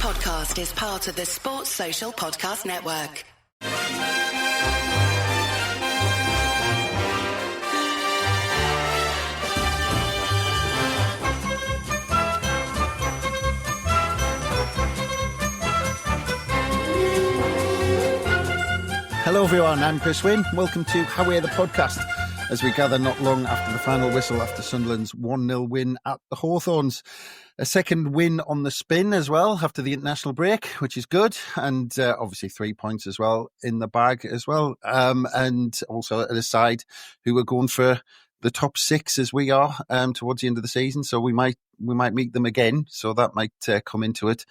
podcast is part of the Sports Social Podcast Network. Hello everyone, I'm Chris Wynn. Welcome to Howay the podcast, as we gather not long after the final whistle after Sunderland's 1-0 win at the Hawthorns. A second win on the spin as well after the international break, which is good, and obviously 3 points as well in the bag as well. And also at a side who are going for the top six as we are towards the end of the season, so we might meet them again. So that might come into it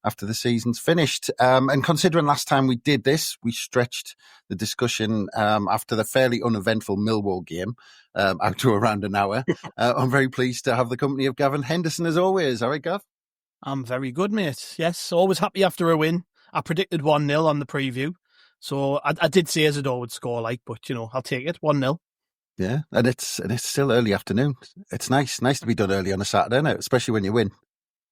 after the season's finished. And considering last time we did this, we stretched the discussion after the fairly uneventful Millwall game out to around an hour. I'm very pleased to have the company of Gavin Henderson as always. All right, Gav? I'm very good, mate. Yes, always happy after a win. I predicted 1-0 on the preview. So I did say Isidore would score, but, I'll take it, 1-0. Yeah, and it's still early afternoon. It's nice to be done early on a Saturday night, especially when you win.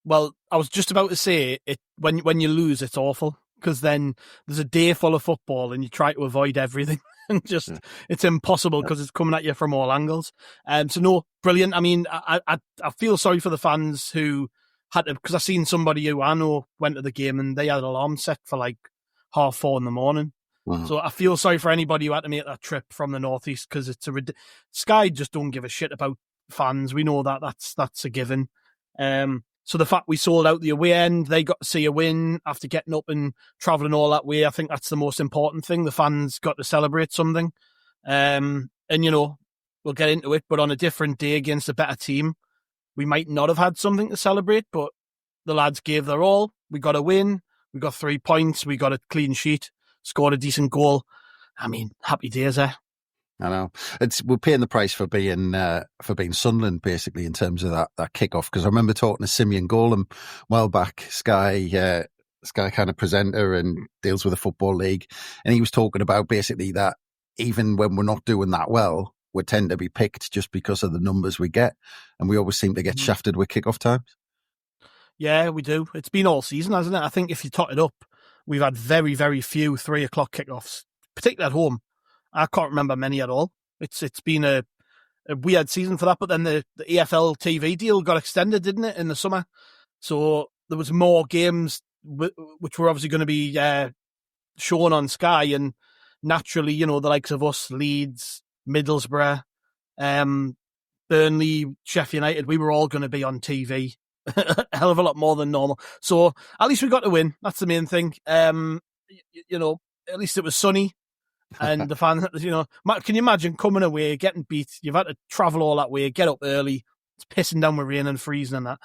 Well, I was just about to say it. When you lose, it's awful, because then there's a day full of football and you try to avoid everything, and it's impossible because it's coming at you from all angles. So no, brilliant. I mean, I feel sorry for the fans who had to, because I seen somebody who I know went to the game and they had an alarm set for 4:30 in the morning. Wow. So I feel sorry for anybody who had to make that trip from the northeast, because it's Sky just don't give a shit about fans. We know that's a given. So the fact we sold out the away end, they got to see a win after getting up and travelling all that way. I think that's the most important thing. The fans got to celebrate something. And, we'll get into it, but on a different day against a better team, we might not have had something to celebrate, but the lads gave their all. We got a win. We got 3 points. We got a clean sheet, scored a decent goal. I mean, happy days, eh? I know we're paying the price for being Sunderland, basically, in terms of that kickoff. Because I remember talking to Simeon Golem a while back, Sky kind of presenter and deals with the Football League, and he was talking about basically that even when we're not doing that well, we tend to be picked just because of the numbers we get, and we always seem to get shafted with kickoff times. Yeah, we do. It's been all season, hasn't it? I think if you tot it up, we've had very, very few 3 o'clock kickoffs, particularly at home. I can't remember many at all. It's been a weird season for that, but then the EFL TV deal got extended, didn't it, in the summer? So there was more games which were obviously going to be shown on Sky, and naturally, the likes of us, Leeds, Middlesbrough, Burnley, Sheffield United, we were all going to be on TV a hell of a lot more than normal. So at least we got to win. That's the main thing. At least it was sunny. And the fans, can you imagine coming away, getting beat? You've had to travel all that way, get up early. It's pissing down with rain and freezing and that.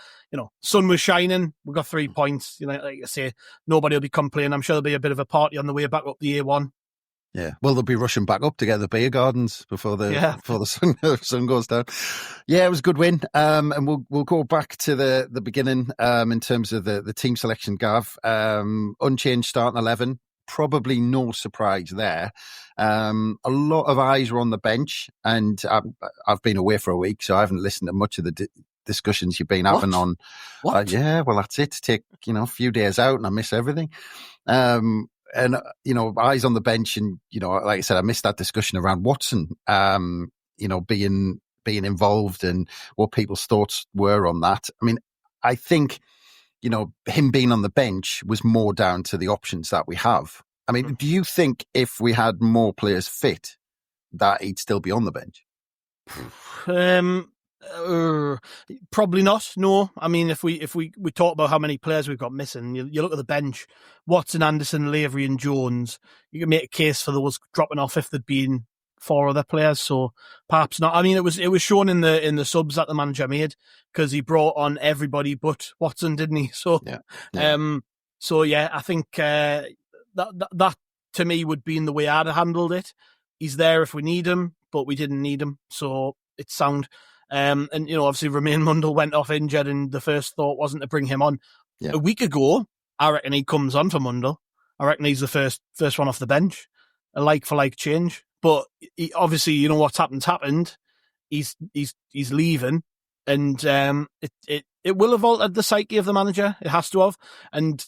Sun was shining. We got 3 points. Like I say, nobody will be complaining. I'm sure there'll be a bit of a party on the way back up the A1. Yeah, well, they'll be rushing back up to get the beer gardens before the sun goes down. Yeah, it was a good win, and we'll go back to the beginning in terms of the team selection. Gav, unchanged starting 11. Probably no surprise there. A lot of eyes were on the bench, and I've been away for a week, so I haven't listened to much of the discussions you've been having on. What? Yeah, well, that's it. Take a few days out, and I miss everything. And eyes on the bench, and like I said, I missed that discussion around Watson. Being involved and what people's thoughts were on that. I mean, I think him being on the bench was more down to the options that we have. I mean, do you think if we had more players fit, that he'd still be on the bench? Probably not. No. I mean, if we talk about how many players we've got missing, you look at the bench: Watson, Anderson, Lavery, and Jones. You can make a case for those dropping off if there'd been 4 other players. So perhaps not. I mean, it was shown in the subs that the manager made, because he brought on everybody but Watson, didn't he? So yeah. I think that to me would be in the way I'd have handled it. He's there if we need him, but we didn't need him, so it's sound. And obviously Romain Mundle went off injured, and the first thought wasn't to bring him on. Yeah. A week ago, I reckon he comes on for Mundle. I reckon he's the first one off the bench, a like for like change. But obviously, what's happened. He's leaving, and it will have altered the psyche of the manager. It has to have. And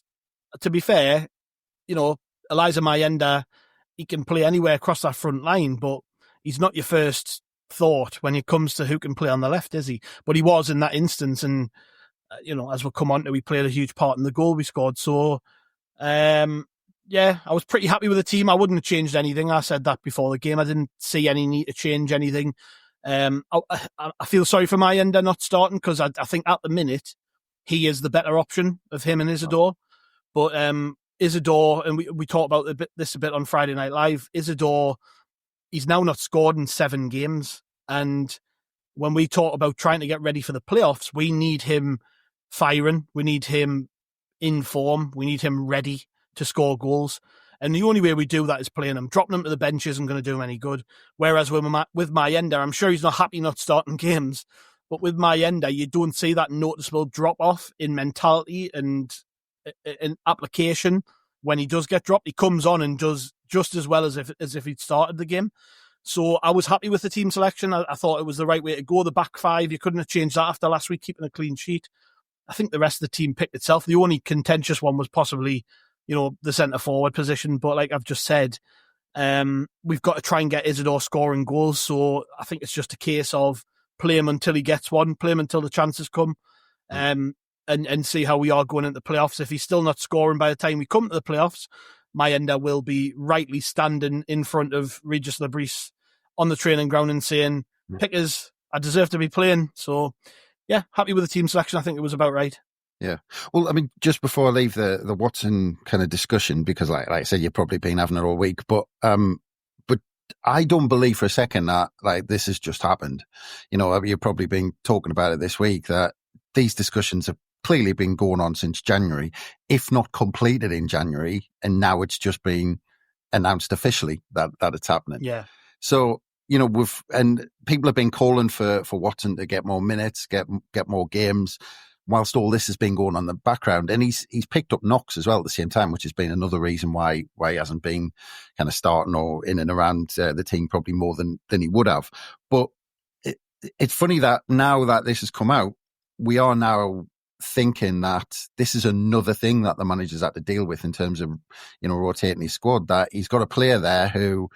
to be fair, Elijah Mayenda, he can play anywhere across that front line, but he's not your first thought when it comes to who can play on the left, is he? But he was in that instance, and as we'll come on to, he played a huge part in the goal we scored. So, I was pretty happy with the team. I wouldn't have changed anything. I said that before the game. I didn't see any need to change anything. I feel sorry for Mayenda not starting, because I think at the minute he is the better option of him and Isidore. But Isidore, and we talked about this a bit on Friday Night Live, Isidore, he's now not scored in 7 games. And when we talk about trying to get ready for the playoffs, we need him firing. We need him in form. We need him ready to score goals. And the only way we do that is playing him. Dropping him to the bench isn't going to do him any good. Whereas with Mayenda, I'm sure he's not happy not starting games, but with Mayenda, you don't see that noticeable drop-off in mentality and in application. When he does get dropped, he comes on and does just as well as if he'd started the game. So I was happy with the team selection. I thought it was the right way to go. The back 5, you couldn't have changed that after last week, keeping a clean sheet. I think the rest of the team picked itself. The only contentious one was possibly, the centre-forward position. But like I've just said, we've got to try and get Isidore scoring goals. So I think it's just a case of play him until he gets one, play him until the chances come, and see how we are going into the playoffs. If he's still not scoring by the time we come to the playoffs, Mayenda will be rightly standing in front of Regis Lebris on the training ground and saying, Pickers, I deserve to be playing. So, yeah, happy with the team selection. I think it was about right. Yeah. Well, I mean, just before I leave the Watson kind of discussion, because like I said, you've probably been having it all week, but I don't believe for a second that this has just happened. You've probably been talking about it this week, that these discussions have clearly been going on since January, if not completed in January, and now it's just been announced officially that it's happening. Yeah. So, and people have been calling for Watson to get more minutes, get more games, whilst all this has been going on in the background. And he's picked up knocks as well at the same time, which has been another reason why he hasn't been kind of starting or in and around the team probably more than he would have. But it's funny that now that this has come out, we are now thinking that this is another thing that the manager's had to deal with in terms of, rotating his squad, that he's got a player there who,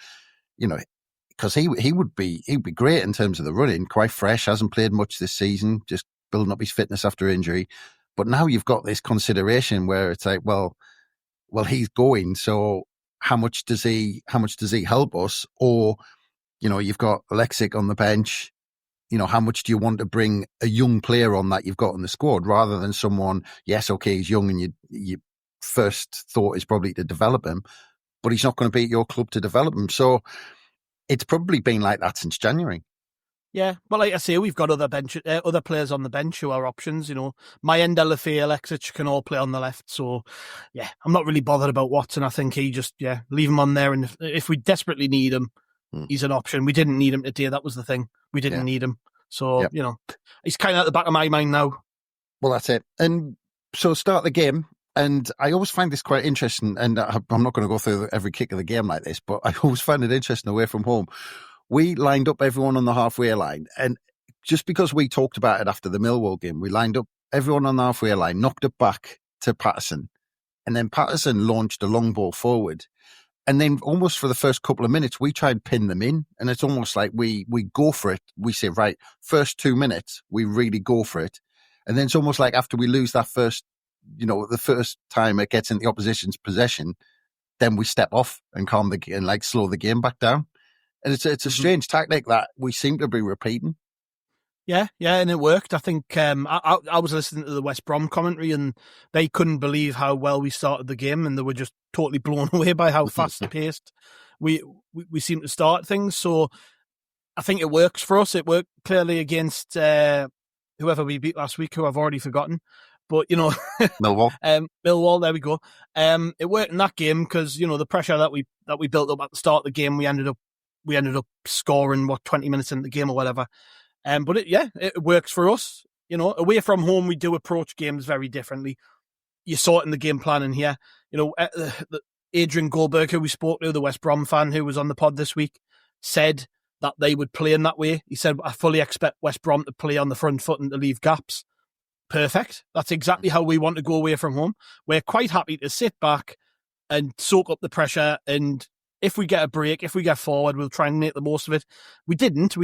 because he would be great in terms of the running, quite fresh, hasn't played much this season, just building up his fitness after injury. But now you've got this consideration where it's like, well, he's going, so how much does he help us? Or, you've got Alexic on the bench. How much do you want to bring a young player on that you've got in the squad, rather than someone, yes, okay, he's young and you first thought is probably to develop him, but he's not going to be at your club to develop him. So it's probably been like that since January. Yeah, but like I say, we've got other players on the bench who are options. Mayenda, Lafay, Alexic can all play on the left. So, yeah, I'm not really bothered about Watson. I think he just, leave him on there. And if we desperately need him, he's an option. We didn't need him today. That was the thing. We didn't need him. So, he's kind of at the back of my mind now. Well, that's it. And so start the game. And I always find this quite interesting. And I'm not going to go through every kick of the game like this, but I always find it interesting away from home. We lined up everyone on the halfway line. And just because we talked about it after the Millwall game, we lined up everyone on the halfway line, knocked it back to Patterson. And then Patterson launched a long ball forward. And then almost for the first couple of minutes, we tried to pin them in. And it's almost like we go for it. We say, right, first 2 minutes, we really go for it. And then it's almost like after we lose that first, the first time it gets in the opposition's possession, then we step off and slow the game back down. And it's a strange tactic that we seem to be repeating. Yeah, and it worked. I think I was listening to the West Brom commentary, and they couldn't believe how well we started the game, and they were just totally blown away by how fast-paced we seem to start things. So I think it works for us. It worked clearly against whoever we beat last week, who I've already forgotten. But, Millwall. Millwall, there we go. It worked in that game because, the pressure that we built up at the start of the game, we ended up scoring 20 minutes into the game or whatever. But it works for us. Away from home, we do approach games very differently. You saw it in the game planning here. Adrian Goldberg, who we spoke to, the West Brom fan who was on the pod this week, said that they would play in that way. He said, I fully expect West Brom to play on the front foot and to leave gaps. perfect. That's exactly how we want to go away from home. We're quite happy to sit back and soak up the pressure. And if we get a break, if we get forward, we'll try and make the most of it. We didn't,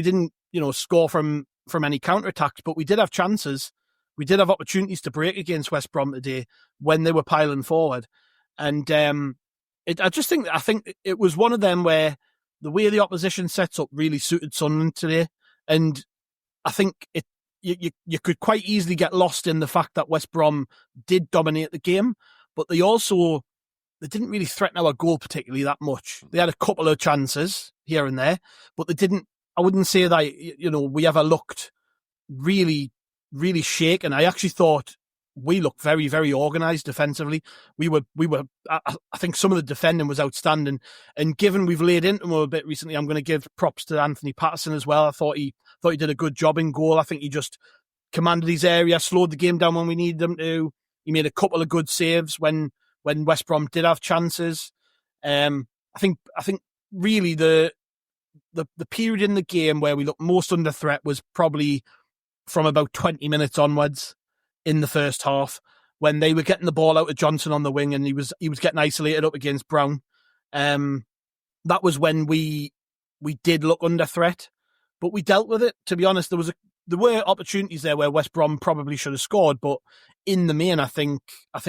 score from any counter-attacks, but we did have chances. We did have opportunities to break against West Brom today when they were piling forward. And I think it was one of them where the way the opposition sets up really suited Sunderland today. And I think you could quite easily get lost in the fact that West Brom did dominate the game, but they didn't really threaten our goal particularly that much. They had a couple of chances here and there, but they didn't. I wouldn't say that we ever looked really, really shaken. I actually thought we looked very, very organised defensively. We were. I think some of the defending was outstanding. And given we've laid into him a bit recently, I'm going to give props to Anthony Patterson as well. I thought he did a good job in goal. I think he just commanded his area, slowed the game down when we needed him to. He made a couple of good saves when West Brom did have chances. I think really the period in the game where we looked most under threat was probably from about 20 minutes onwards in the first half, when they were getting the ball out of Johnson on the wing and he was getting isolated up against Brown. That was when we did look under threat, but we dealt with it. To be honest, there were opportunities there where West Brom probably should have scored, but in the main, I think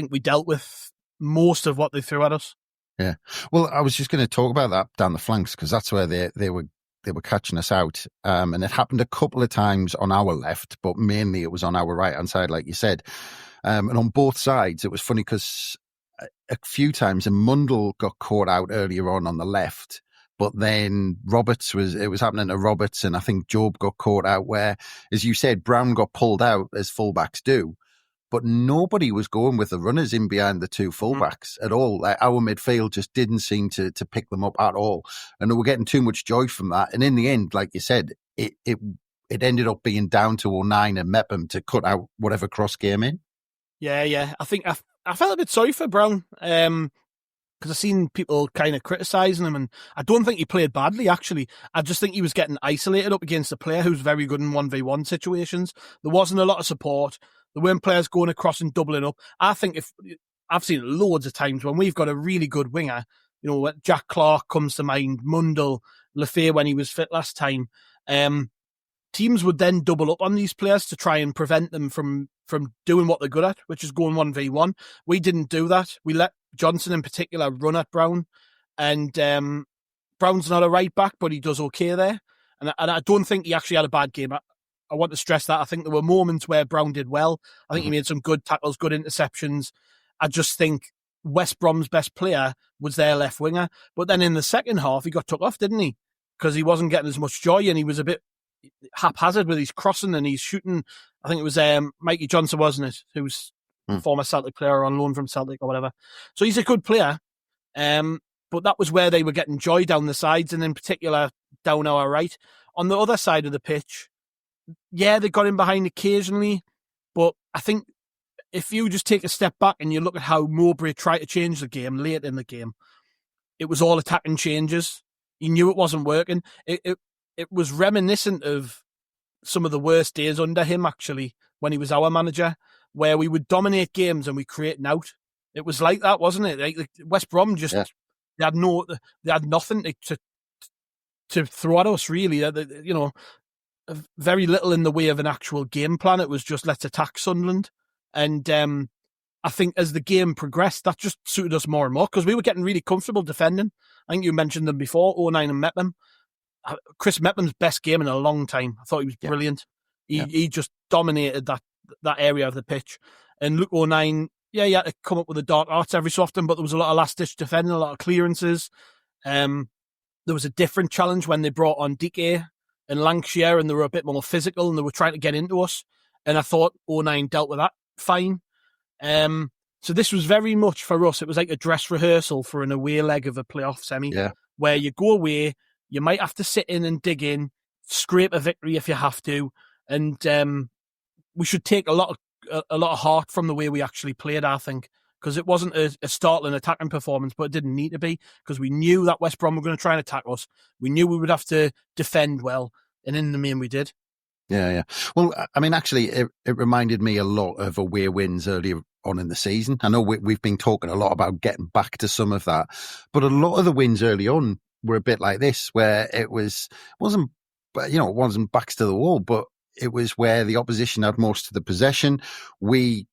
we dealt with most of what they threw at us. Yeah. Well, I was just going to talk about that down the flanks, because that's where they were catching us out. And it happened a couple of times on our left, but mainly it was on our right-hand side, like you said. And on both sides, it was funny because a few times, and Mundell got caught out earlier on the left, but then it was happening to Roberts, and I think Job got caught out where, as you said, Brown got pulled out as fullbacks do. But nobody was going with the runners in behind the two fullbacks at all. Like, our midfield just didn't seem to pick them up at all. And they were getting too much joy from that. And in the end, like you said, it ended up being down to O'Nien and Mepham to cut out whatever cross came in. Yeah. I think I felt a bit sorry for Brown because I've seen people kind of criticising him, and I don't think he played badly, actually. I just think he was getting isolated up against a player who's very good in 1v1 situations. There wasn't a lot of support. There weren't players going across and doubling up. I think I've seen it loads of times when we've got a really good winger, Jack Clark comes to mind, Mundell, Lefay when he was fit last time. Teams would then double up on these players to try and prevent them from doing what they're good at, which is going 1v1. We didn't do that. We let Johnson in particular run at Brown, and Brown's not a right back, but he does okay there. And I don't think he actually had a bad game. I want to stress that. I think there were moments where Brown did well. I think he made some good tackles, good interceptions. I just think West Brom's best player was their left winger. But then in the second half, he got took off, didn't he? Because he wasn't getting as much joy, and he was a bit haphazard with his crossing and his shooting. I think it was Mikey Johnson, wasn't it? Who was a former Celtic player on loan from Celtic or whatever. So he's a good player. But that was where they were getting joy down the sides, and in particular down our right. On the other side of the pitch, yeah, they got in behind occasionally, but I think if you just take a step back and you look at how Mowbray tried to change the game late in the game, it was all attacking changes. He knew it wasn't working. It was reminiscent of some of the worst days under him, actually, when he was our manager, where we would dominate games and we create an out. It was like that, wasn't it? Like West Brom just they had nothing to throw at us, really. Very little in the way of an actual game plan. It was just, let's attack Sunderland. And I think as the game progressed, that just suited us more and more, because we were getting really comfortable defending. I think you mentioned them before, O'Nien and Mepham. Chris Mepham's best game in a long time. I thought he was brilliant. He just dominated that area of the pitch. And Luke O'Nien, he had to come up with the dark arts every so often, but there was a lot of last-ditch defending, a lot of clearances. There was a different challenge when they brought on Dike in Lancashire, and they were a bit more physical and they were trying to get into us. And I thought O'Nien dealt with that fine. So this was very much for us. It was like a dress rehearsal for an away leg of a playoff semi, where you go away, you might have to sit in and dig in, scrape a victory if you have to. And we should take a lot of heart from the way we actually played, I think, because it wasn't a startling attacking performance, but it didn't need to be, because we knew that West Brom were going to try and attack us. We knew we would have to defend well, and in the main we did. Yeah, yeah. Well, I mean, actually, it reminded me a lot of away wins earlier on in the season. I know we've been talking a lot about getting back to some of that, but a lot of the wins early on were a bit like this, where it wasn't backs to the wall, but it was where the opposition had most of the possession. We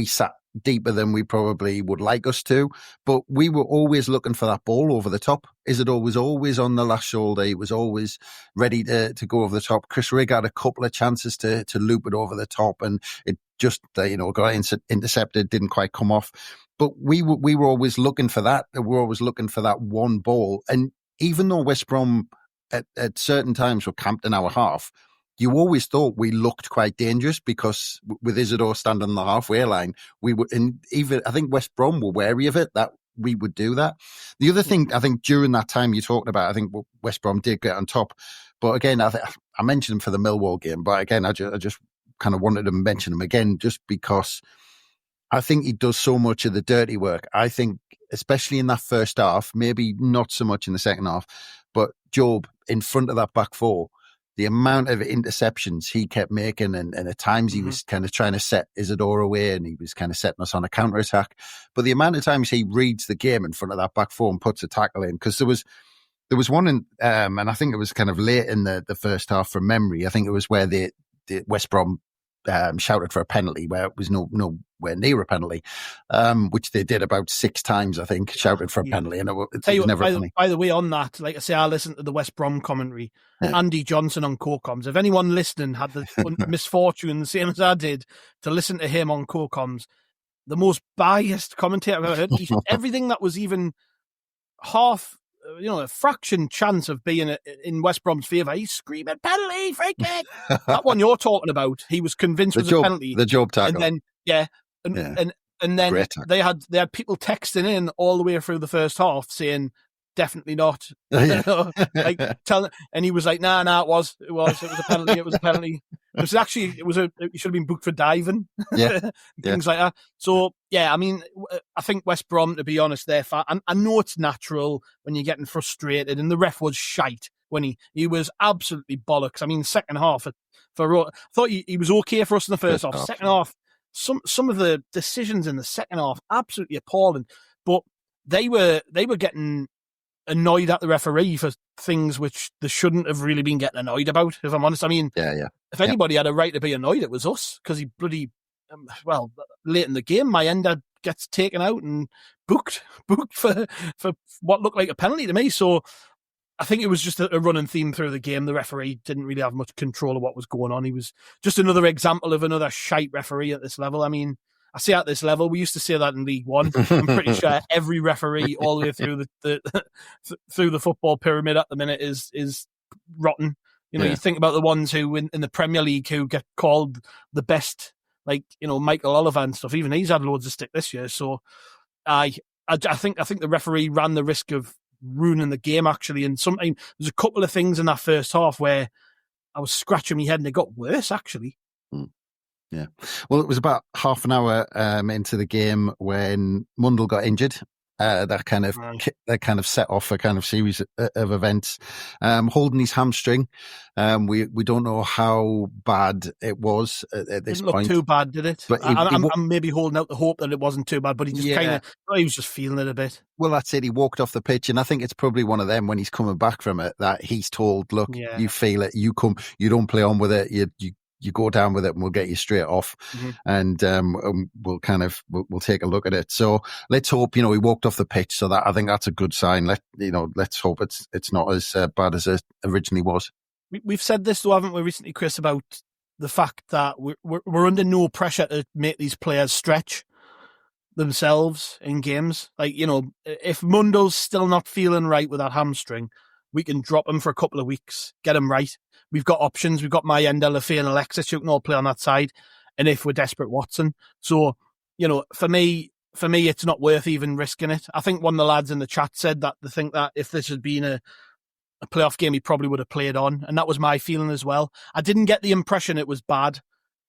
sat deeper than we probably would like us to, but we were always looking for that ball over the top. Isidore was always on the last shoulder. He was always ready to go over the top. Chris Rigg had a couple of chances to loop it over the top, and it just got intercepted, didn't quite come off. But we were always looking for that. We were always looking for that one ball. And even though West Brom at certain times were camped in our half, you always thought we looked quite dangerous because with Isidore standing on the halfway line, we were I think West Brom were wary of it, that we would do that. The other thing, I think during that time you're talking about, I think West Brom did get on top. But again, I mentioned him for the Millwall game, but again, I just kind of wanted to mention him again just because I think he does so much of the dirty work. I think, especially in that first half, maybe not so much in the second half, but Job in front of that back four, the amount of interceptions he kept making, and at times he was kind of trying to set Isidore away and he was kind of setting us on a counter-attack. But the amount of times he reads the game in front of that back four and puts a tackle in, because there was one in, and I think it was kind of late in the first half from memory. I think it was where the West Brom shouted for a penalty where it was nowhere near a penalty, which they did about 6 times, I think, shouted for a penalty, and it was never a penalty. By the way, on that, like I say, I listened to the West Brom commentary. Yeah. Andy Johnson on co-coms. If anyone listening had the misfortune, the same as I did, to listen to him on co-coms, the most biased commentator I've ever heard. Everything that was even half, a fraction chance of being in West Brom's favour, he's screaming, penalty, free kick. That one you're talking about, he was convinced was a penalty. The Job tackle. And then, and then they had people texting in all the way through the first half saying, definitely not. And he was like, nah, it was a penalty. It was a penalty. It should have been booked for diving. Things like that. So yeah, I mean, I think West Brom, to be honest, I know it's natural when you're getting frustrated, and the ref was shite when he was absolutely bollocks. I mean, second half I thought he was okay for us in the first half. Second half, some of the decisions in the second half absolutely appalling. But they were getting annoyed at the referee for things which they shouldn't have really been getting annoyed about, if I'm honest. I mean, if anybody had a right to be annoyed, it was us, because he bloody, late in the game, my ender gets taken out and booked for what looked like a penalty to me. So I think it was just a running theme through the game. The referee didn't really have much control of what was going on. He was just another example of another shite referee at this level. I mean, I say at this level, we used to say that in League One. I'm pretty sure every referee all the way through through the football pyramid at the minute is rotten. You think about the ones who in the Premier League who get called the best, like Michael Oliver and stuff. Even he's had loads of stick this year. So I think the referee ran the risk of ruining the game, actually. And sometimes there's a couple of things in that first half where I was scratching my head and it got worse, actually. Yeah. Well, it was about half an hour into the game when Mundell got injured. That kind of set off a kind of series of events. Holding his hamstring. We don't know how bad it was at this point. Didn't look too bad, did it? But I'm maybe holding out the hope that it wasn't too bad, but he just he was just feeling it a bit. Well, that's it. He walked off the pitch, and I think it's probably one of them when he's coming back from it that he's told, look, you feel it, you don't play on with it, you go down with it and we'll get you straight off. And we'll take a look at it. So let's hope, he walked off the pitch. So that, I think that's a good sign. Let's hope it's not as bad as it originally was. We've said this though, haven't we, recently, Chris, about the fact that we're under no pressure to make these players stretch themselves in games. Like, if Mundell's still not feeling right with that hamstring, we can drop him for a couple of weeks, get him right. We've got options. We've got Mayenda, Lafay and Alexis who can all play on that side. And if we're desperate, Watson. So, for me, it's not worth even risking it. I think one of the lads in the chat said that they think that if this had been a playoff game, he probably would have played on. And that was my feeling as well. I didn't get the impression it was bad.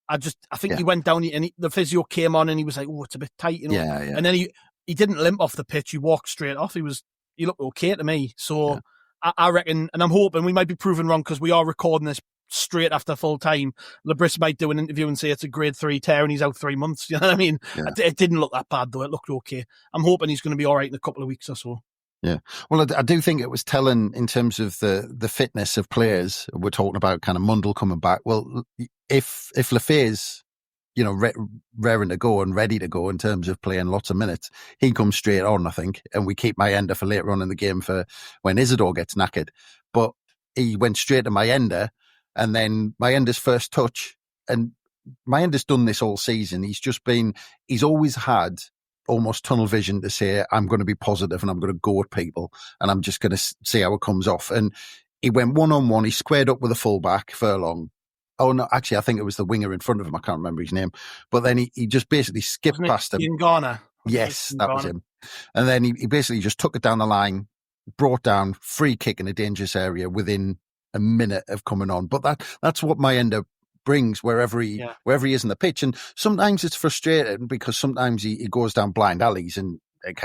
I think he went down and the physio came on and he was like, oh, it's a bit tight, Yeah. And then he didn't limp off the pitch. He walked straight off. He looked okay to me. So I reckon, and I'm hoping we might be proven wrong because we are recording this straight after full time, Lebris might do an interview and say it's a grade 3 tear and he's out 3 months. You know what I mean? Yeah. It didn't look that bad, though. It looked okay. I'm hoping he's going to be all right in a couple of weeks or so. Yeah. Well, I do think it was telling in terms of the fitness of players. We're talking about kind of Mundle coming back. Well, if Lefay's, raring to go and ready to go in terms of playing lots of minutes, he comes straight on, I think, and we keep Mayenda for later on in the game for when Isidore gets knackered. But he went straight to Mayenda, and then Mayenda's first touch, and Mayenda's done this all season. He's always had almost tunnel vision to say, I'm going to be positive and I'm going to go at people and I'm just going to see how it comes off. And he went one-on-one. He squared up with a fullback, Furlong. Oh, no, actually, I think it was the winger in front of him. I can't remember his name. But then he just basically skipped past him. Ghana. Yes, that was him. And then he basically just took it down the line, brought down, free kick in a dangerous area within a minute of coming on. But that's what Mayenda brings wherever he is in the pitch. And sometimes it's frustrating because sometimes he goes down blind alleys and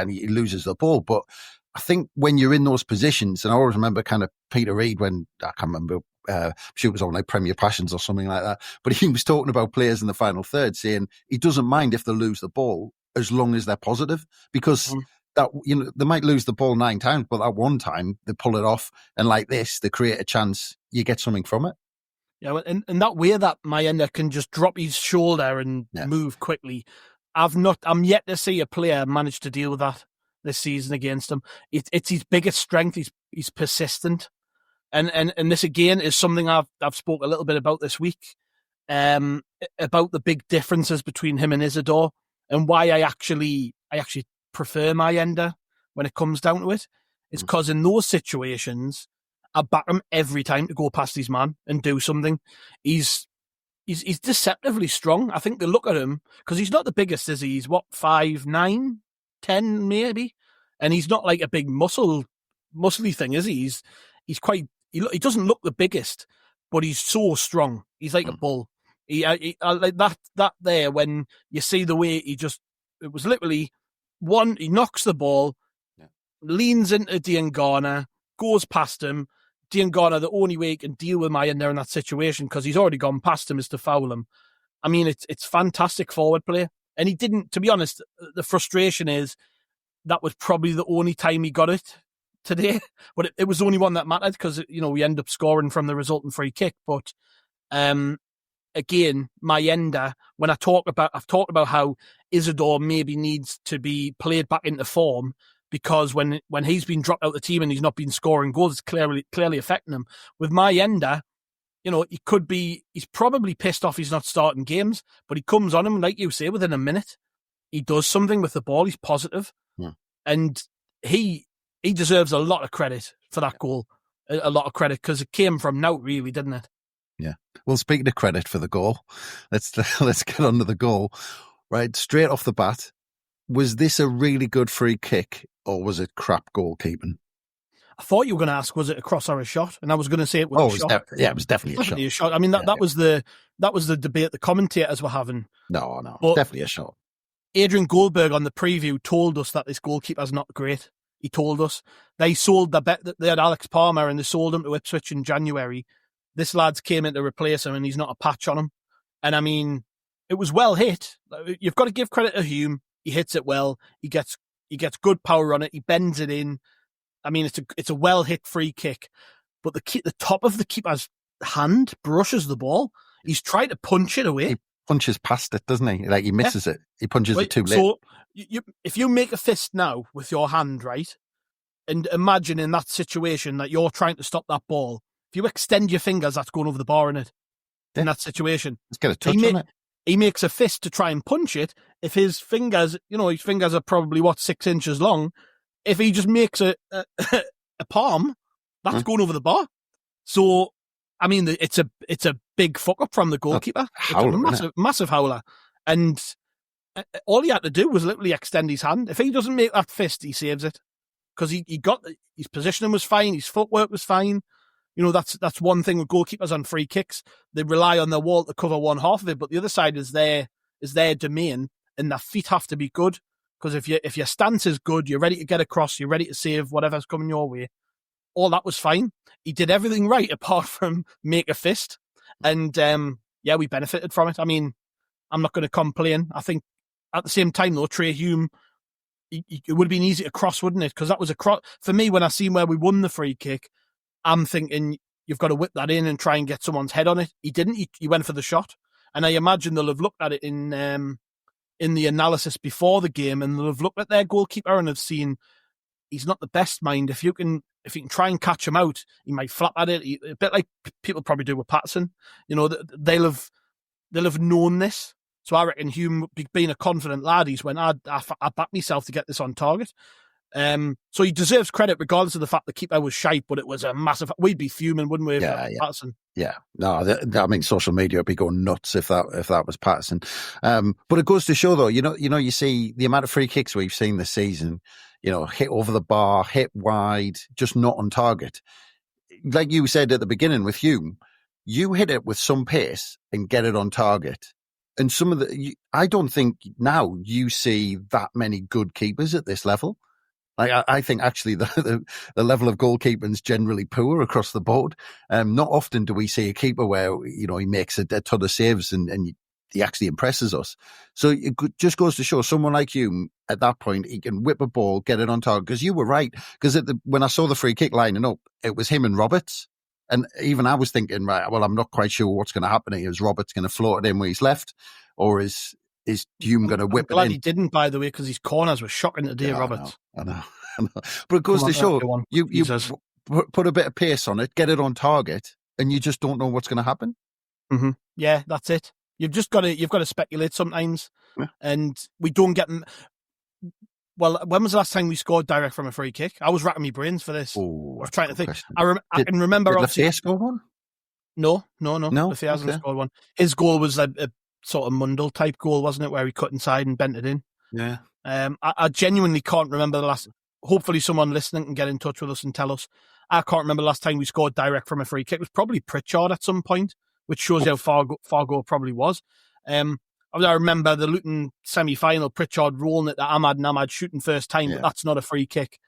he loses the ball. But I think when you're in those positions, and I always remember kind of Peter Reid when, I can't remember, it was on like Premier Passions or something like that, but he was talking about players in the final third saying he doesn't mind if they lose the ball as long as they're positive, because that, they might lose the ball 9 times, but that one time they pull it off, and like this, they create a chance, you get something from it. Yeah, and that way that Mayenda can just drop his shoulder and move quickly. I'm yet to see a player manage to deal with that this season against him. It's his biggest strength. He's persistent, and this again is something I've spoke a little bit about this week, about the big differences between him and Isidore, and why I actually prefer Mayenda when it comes down to it. It's because in those situations, I back him every time to go past his man and do something. He's deceptively strong. I think they look at him because he's not the biggest, is he? He's 5'9", 10 maybe, and he's not like a big muscly thing, is he? He's quite. He doesn't look the biggest, but he's so strong. He's like a bull. I like that there when you see the way it was literally one. He knocks the ball, leans into Diangana, goes past him. Diangana, the only way he can deal with Mayenda in that situation, because he's already gone past him, is to foul him. I mean, it's fantastic forward play. And he didn't, to be honest, the frustration is that was probably the only time he got it today. But it was the only one that mattered because, we end up scoring from the resultant free kick. But again, Mayenda, I've talked about how Isidore maybe needs to be played back into form, because when he's been dropped out of the team and he's not been scoring goals, it's clearly affecting him. With Mayenda, he's probably pissed off he's not starting games, but he comes on him, like you say, within a minute. He does something with the ball. He's positive. And he deserves a lot of credit for that goal. A lot of credit, because it came from Nout, really, didn't it? Yeah. Well, speaking of credit for the goal, let's get on to the goal. Right, straight off the bat, was this a really good free kick or was it crap goalkeeping? I thought you were going to ask, was it a cross or a shot? And I was going to say it was a shot. It was definitely a shot. I mean, that was the debate the commentators were having. No, it's definitely a shot. Adrian Goldberg on the preview told us that this goalkeeper's not great. He told us they sold the bet that they had Alex Palmer and they sold him to Ipswich in January. This lad's came in to replace him and he's not a patch on him. And I mean, it was well hit. You've got to give credit to Hume. He hits it well. He gets good power on it. He bends it in. I mean, it's a well hit free kick, but the top of the keeper's hand brushes the ball. He's trying to punch it away. He punches past it, doesn't he? Like he misses it. He punches it too late. So if you make a fist now with your hand, right, and imagine in that situation that you're trying to stop that ball, if you extend your fingers, that's going over the bar in it. Yeah. In that situation, let's get a touch on it. He makes a fist to try and punch it. If his fingers, his fingers are probably 6 inches long. If he just makes a palm, that's going over the bar. So, I mean, it's a big fuck up from the goalkeeper. Howler, it's a massive howler. And all he had to do was literally extend his hand. If he doesn't make that fist, he saves it. Because he got his positioning was fine, his footwork was fine. That's one thing with goalkeepers on free kicks. They rely on their wall to cover one half of it, but the other side is their domain, and their feet have to be good. Because if your stance is good, you're ready to get across, you're ready to save whatever's coming your way. All that was fine. He did everything right apart from make a fist. And we benefited from it. I mean, I'm not going to complain. I think at the same time, though, Trey Hume, it would have been easy to cross, wouldn't it? Because that was a cross. For me, when I seen where we won the free kick, I'm thinking you've got to whip that in and try and get someone's head on it. He didn't. He went for the shot. And I imagine they'll have looked at it in the analysis before the game, and they'll have looked at their goalkeeper and have seen he's not the best mind. If you can try and catch him out, he might flap at it. A bit like people probably do with Patterson. They'll have known this. So I reckon Hume, being a confident lad, he's went, I back myself to get this on target. So he deserves credit regardless of the fact the keeper was shite, but it was a massive. We'd be fuming, wouldn't we? Patterson. Yeah, no, I mean, social media would be going nuts if that was Patterson. But it goes to show, though, you see the amount of free kicks we've seen this season. Hit over the bar, hit wide, just not on target. Like you said at the beginning with Hume, you hit it with some pace and get it on target. And I don't think now you see that many good keepers at this level. I think actually the level of goalkeeping is generally poor across the board. Not often do we see a keeper where, he makes a ton of saves and he actually impresses us. So it just goes to show someone like you at that point, he can whip a ball, get it on target. Because you were right. Because when I saw the free kick lining up, it was him and Roberts. And even I was thinking, right, well, I'm not quite sure what's going to happen here. Is Roberts going to float it in where he's left? Or is Hume going to whip it in? I'm glad he didn't, by the way, because his corners were shocking today, Roberts. I know. But it goes to show, you put a bit of pace on it, get it on target, and you just don't know what's going to happen. Mm-hmm. Yeah, that's it. You've got to speculate sometimes, and we don't get them. Well, when was the last time we scored direct from a free kick? I was racking my brains for this. Oh, I was trying to think. I can remember. Did Lafayette score one? No. Lafayette hasn't scored one. His goal was a sort of Mundell type goal, wasn't it, where he cut inside and bent it in? Yeah. I genuinely can't remember the last. Hopefully, someone listening can get in touch with us and tell us. I can't remember the last time we scored direct from a free kick. It was probably Pritchard at some point, which shows how far goal probably was. I remember the Luton semi-final, Pritchard rolling it to Ahmad and Ahmad shooting first time, but that's not a free kick.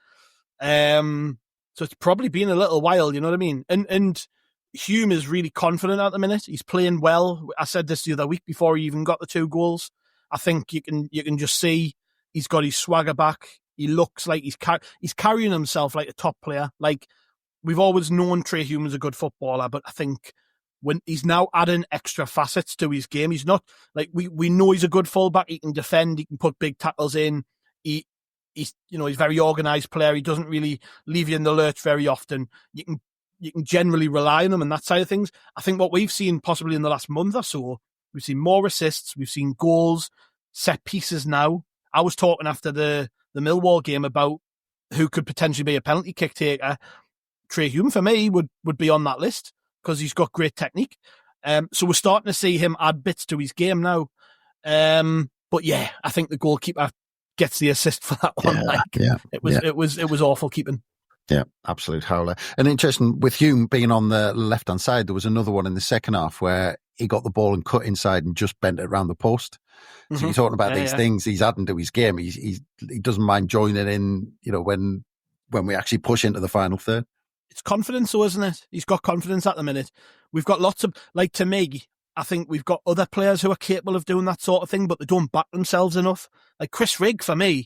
So it's probably been a little while, you know what I mean? And Hume is really confident at the minute. He's playing well. I said this the other week before he even got the 2 goals. I think you can just see he's got his swagger back. He looks like he's carrying himself like a top player. Like, we've always known Trey Hume is a good footballer, but I think when he's now adding extra facets to his game, he's not like we know he's a good fullback. He can defend. He can put big tackles in. He's a very organised player. He doesn't really leave you in the lurch very often. You can generally rely on him and that side of things. I think what we've seen possibly in the last month or so, we've seen more assists. We've seen goals, set pieces now. I was talking after the Millwall game about who could potentially be a penalty kick taker. Trey Hume, for me, would be on that list because he's got great technique. So we're starting to see him add bits to his game now. But yeah, I think the goalkeeper gets the assist for that one. It was awful keeping. Yeah, absolute howler. And interesting, with Hume being on the left-hand side, there was another one in the second half where he got the ball and cut inside and just bent it around the post. So you're talking about these things he's adding to his game. He doesn't mind joining in, when we actually push into the final third. It's confidence, though, isn't it? He's got confidence at the minute. We've got lots of, like, to me, I think we've got other players who are capable of doing that sort of thing, but they don't back themselves enough. Like Chris Rigg, for me,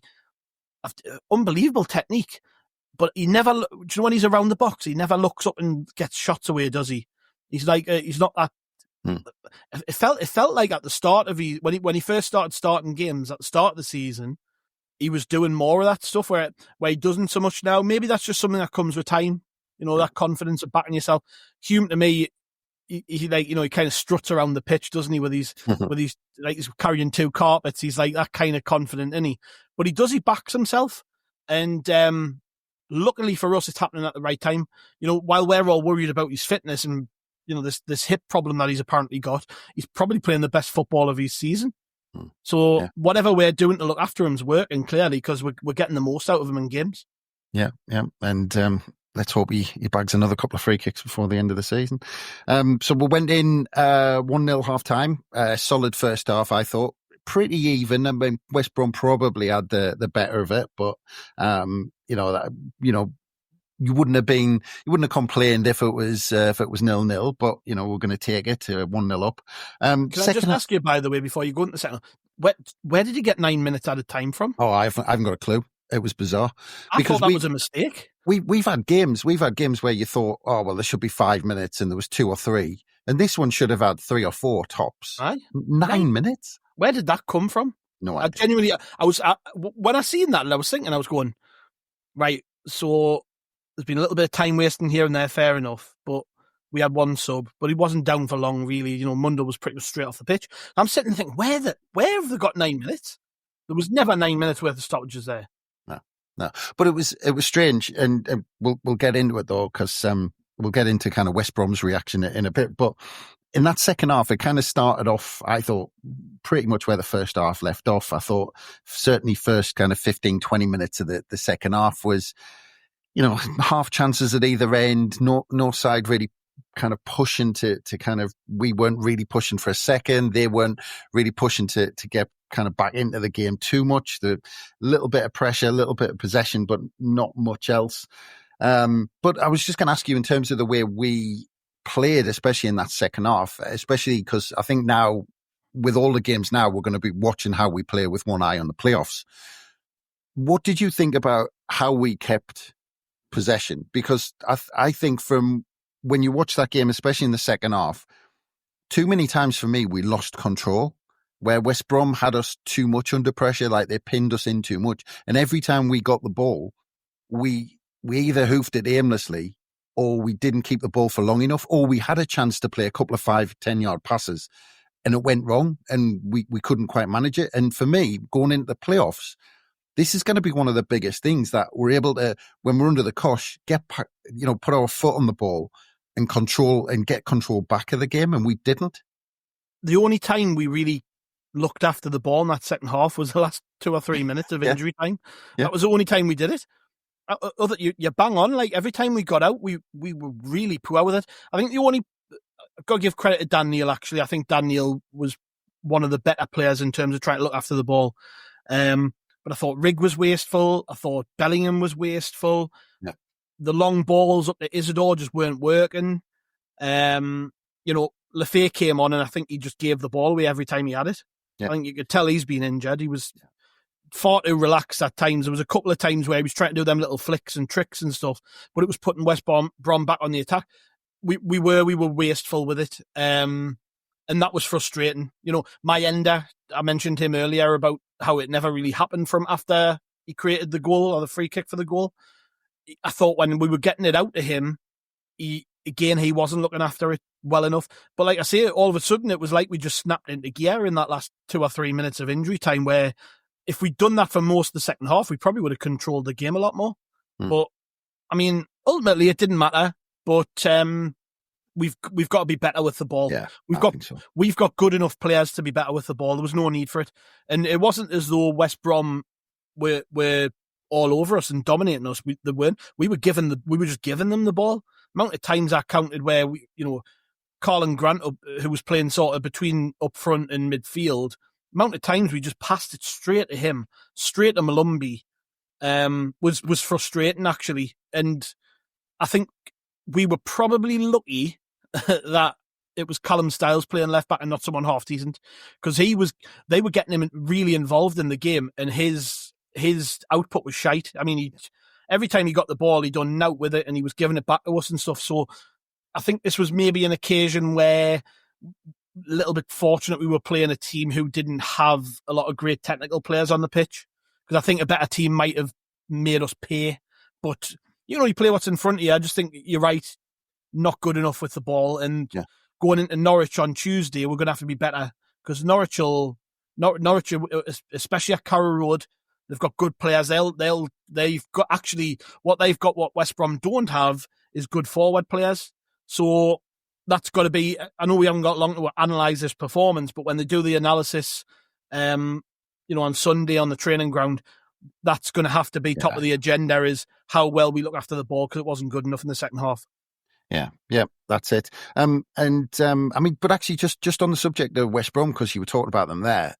unbelievable technique. But he never, do you know when he's around the box, he never looks up and gets shots away, does he? He's like, he's not that. It felt like at the start of when he first starting games at the start of the season, he was doing more of that stuff where he doesn't so much now. Maybe that's just something that comes with time, that confidence of backing yourself. Hume, to me, he kind of struts around the pitch, doesn't he? With his like he's carrying 2 carpets. He's like that kind of confident, isn't he? But he backs himself, and luckily for us, it's happening at the right time. While we're all worried about his fitness and this hip problem that he's apparently got, he's probably playing the best football of his season. So whatever we're doing to look after him's working clearly because we're getting the most out of him in games. Yeah, and let's hope he bags another couple of free kicks before the end of the season. So we went in 1-0 half time. Solid first half, I thought. Pretty even. I mean, you wouldn't have complained if it was 0-0, but we're going to take it 1-0 up. Can I just ask you, by the way, before you go into the second, where did you get 9 minutes at a time from? Oh, I haven't got a clue. It was bizarre. I thought that was a mistake. We've had games where you thought, oh well, there should be 5 minutes, and there was 2 or 3, and this one should have had 3 or 4 tops. Aye. 9 minutes. Where did that come from? No idea. I genuinely, when I seen that, and I was thinking, I was going, right. So there's been a little bit of time wasting here and there, fair enough, but we had one sub, but he wasn't down for long, really. Mundo was pretty much straight off the pitch. I'm sitting and thinking, where have they got 9 minutes? There was never 9 minutes worth of stoppages there. No, but it was strange, and we'll get into it though, because we'll get into kind of West Brom's reaction in a bit. But in that second half, it kind of started off, I thought, pretty much where the first half left off. I thought certainly first kind of 15, 20 minutes of the second half was, half chances at either end, no side really kind of pushing to kind of, we weren't really pushing for a second. They weren't really pushing to get kind of back into the game too much. The little bit of pressure, a little bit of possession, but not much else. But I was just going to ask you, in terms of the way we played, especially in that second half, especially because I think now with all the games now, we're going to be watching how we play with one eye on the playoffs. What did you think about how we kept possession? Because I think from when you watch that game, especially in the second half, too many times for me, we lost control, where West Brom had us too much under pressure, like they pinned us in too much. And every time we got the ball, we either hoofed it aimlessly, or we didn't keep the ball for long enough, or we had a chance to play a couple of 5-10 yard passes and it went wrong and we couldn't quite manage it. And for me, going into the playoffs, this is going to be one of the biggest things, that we're able to, when we're under the cosh, put our foot on the ball and get control back of the game. And we didn't. The only time we really looked after the ball in that second half was the last 2 or 3 minutes of injury time. Yeah. That was the only time we did it. You bang on. Like, every time we got out, we were really poor with it. I think I've got to give credit to Dan Neil, actually. I think Dan Neil was one of the better players in terms of trying to look after the ball. But I thought Rig was wasteful. I thought Bellingham was wasteful. Yeah. The long balls up to Isidore just weren't working. Lefay came on, and I think he just gave the ball away every time he had it. Yeah. I think you could tell he's been injured. He was far too relaxed at times. There was a couple of times where he was trying to do them little flicks and tricks and stuff, but it was putting West Brom back on the attack. We were wasteful with it, and that was frustrating. Mayenda, I mentioned him earlier about how it never really happened from after he created the goal, or the free kick for the goal. I thought when we were getting it out to him, he wasn't looking after it well enough. But like I say, all of a sudden it was like we just snapped into gear in that last 2 or 3 minutes of injury time, where if we'd done that for most of the second half, we probably would have controlled the game a lot more. But I mean, ultimately it didn't matter. But we've got to be better with the ball. Yeah, we've got good enough players to be better with the ball. There was no need for it, and it wasn't as though West Brom were all over us and dominating us. They weren't. We were just giving them the ball. Amount of times I counted where Carlin Grant, who was playing sort of between up front and midfield, amount of times we just passed it straight to him, straight to Malumbi, was frustrating, actually. And I think we were probably lucky that it was Callum Styles playing left back and not someone half decent, because they were getting him really involved in the game, and his output was shite. I mean, every time he got the ball, he done out with it, and he was giving it back to us and stuff. So I think this was maybe an occasion where, a little bit fortunate, we were playing a team who didn't have a lot of great technical players on the pitch, because I think a better team might have made us pay. But you play what's in front of you. I just think you're right, not good enough with the ball. And going into Norwich on Tuesday, we're going to have to be better, because Norwich, especially at Carrow Road, they've got good players. They've got actually what West Brom don't have is good forward players. So that's got to be. I know we haven't got long to analyse this performance, but when they do the analysis, on Sunday on the training ground, that's going to have to be top of the agenda, is how well we look after the ball, because it wasn't good enough in the second half. Yeah, that's it. I mean, but actually, just on the subject of West Brom, because you were talking about them there,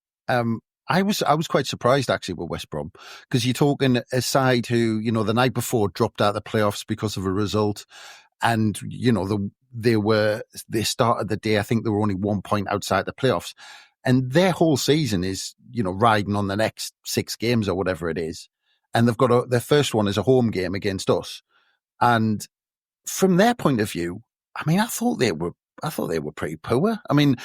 I was quite surprised actually with West Brom, because you're talking a side who, the night before dropped out of the playoffs because of a result, and they started the day, I think they were only 1 point outside the playoffs, and their whole season is riding on the next 6 games or whatever it is, and they've got their first one is a home game against us, and from their point of view, I mean, I thought they were pretty poor. I mean,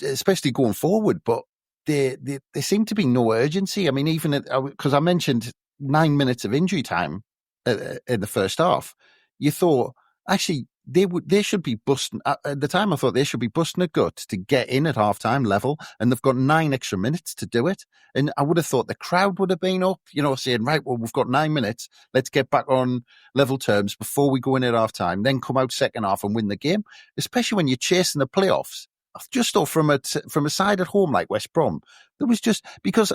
especially going forward, but there seemed to be no urgency. I mean, even because I mentioned 9 minutes of injury time in the first half, you thought actually they should be busting at the time. I thought they should be busting a gut to get in at halftime level, and they've got 9 extra minutes to do it. And I would have thought the crowd would have been up, saying, right, well, we've got 9 minutes. Let's get back on level terms before we go in at halftime. Then come out second half and win the game. Especially when you're chasing the playoffs. I just thought from a side at home like West Brom, there was just, because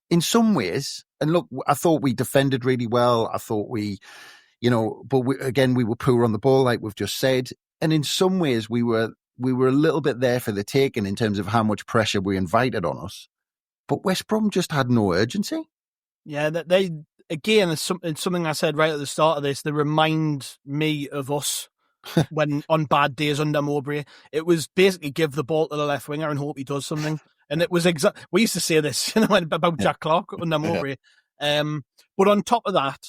in some ways, and look, I thought we defended really well. I thought we were poor on the ball, like we've just said. And in some ways, we were a little bit there for the taking in terms of how much pressure we invited on us. But West Brom just had no urgency. Yeah, they again, it's something I said right at the start of this. They remind me of us. When on bad days under Mowbray, it was basically give the ball to the left winger and hope he does something. And it was we used to say this, about Jack Clark under Mowbray. But on top of that,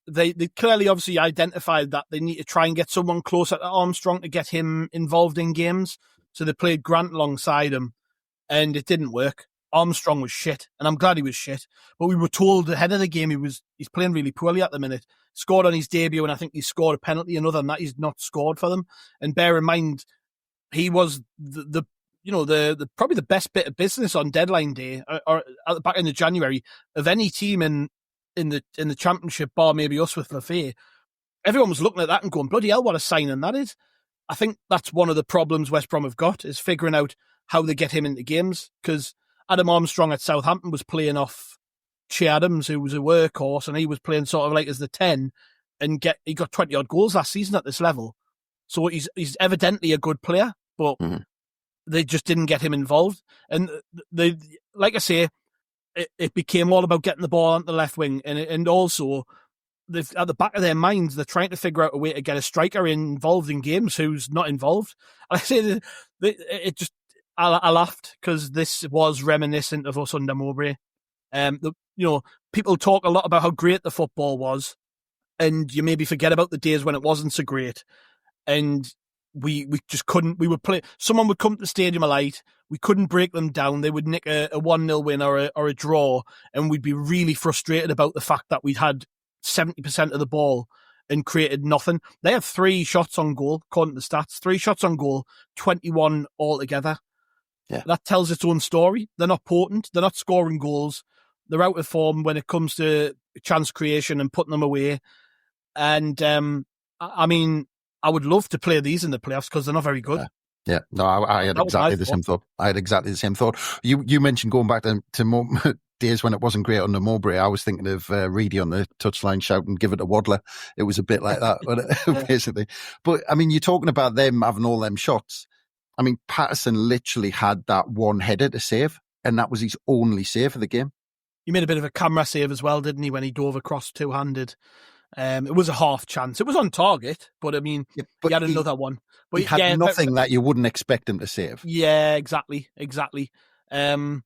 they clearly obviously identified that they need to try and get someone closer to Armstrong to get him involved in games. So they played Grant alongside him, and it didn't work. Armstrong was shit, and I'm glad he was shit. But we were told ahead of the game he's playing really poorly at the minute. Scored on his debut, and I think he scored a penalty. And other than that, he's not scored for them. And bear in mind, he was the probably the best bit of business on deadline day or at the back end of January of any team in the Championship, bar maybe us with Lafay. Everyone was looking at that and going, bloody hell, what a signing that is. I think that's one of the problems West Brom have got, is figuring out how they get him into games, because Adam Armstrong at Southampton was playing off Che Adams, who was a workhorse, and he was playing sort of like as the 10, and he got 20-odd goals last season at this level. So he's evidently a good player, but they just didn't get him involved. And they, like I say, it became all about getting the ball on the left wing, and also at the back of their minds, they're trying to figure out a way to get a striker involved in games who's not involved. I say I laughed because this was reminiscent of us under Mowbray. People talk a lot about how great the football was, and you maybe forget about the days when it wasn't so great. And we just couldn't. We would play. Someone would come to the stadium a light. We couldn't break them down. They would nick a 1-0 win or a draw, and we'd be really frustrated about the fact that we'd had 70% of the ball and created nothing. They had 3 shots on goal, according to the stats. 3 shots on goal, 21 altogether. Yeah. That tells its own story. They're not potent. They're not scoring goals. They're out of form when it comes to chance creation and putting them away. And, I mean, I would love to play these in the playoffs because they're not very good. Yeah. No, I had exactly the same thought. You mentioned going back to days when it wasn't great under Mowbray. I was thinking of Reedy on the touchline shouting, give it a waddler. It was a bit like that, basically. But, I mean, you're talking about them having all them shots. I mean, Patterson literally had that one header to save, and that was his only save of the game. He made a bit of a camera save as well, didn't he, when he dove across two-handed? It was a half chance. It was on target, but I mean, he had another one. But he had nothing that you wouldn't expect him to save. Yeah, exactly. And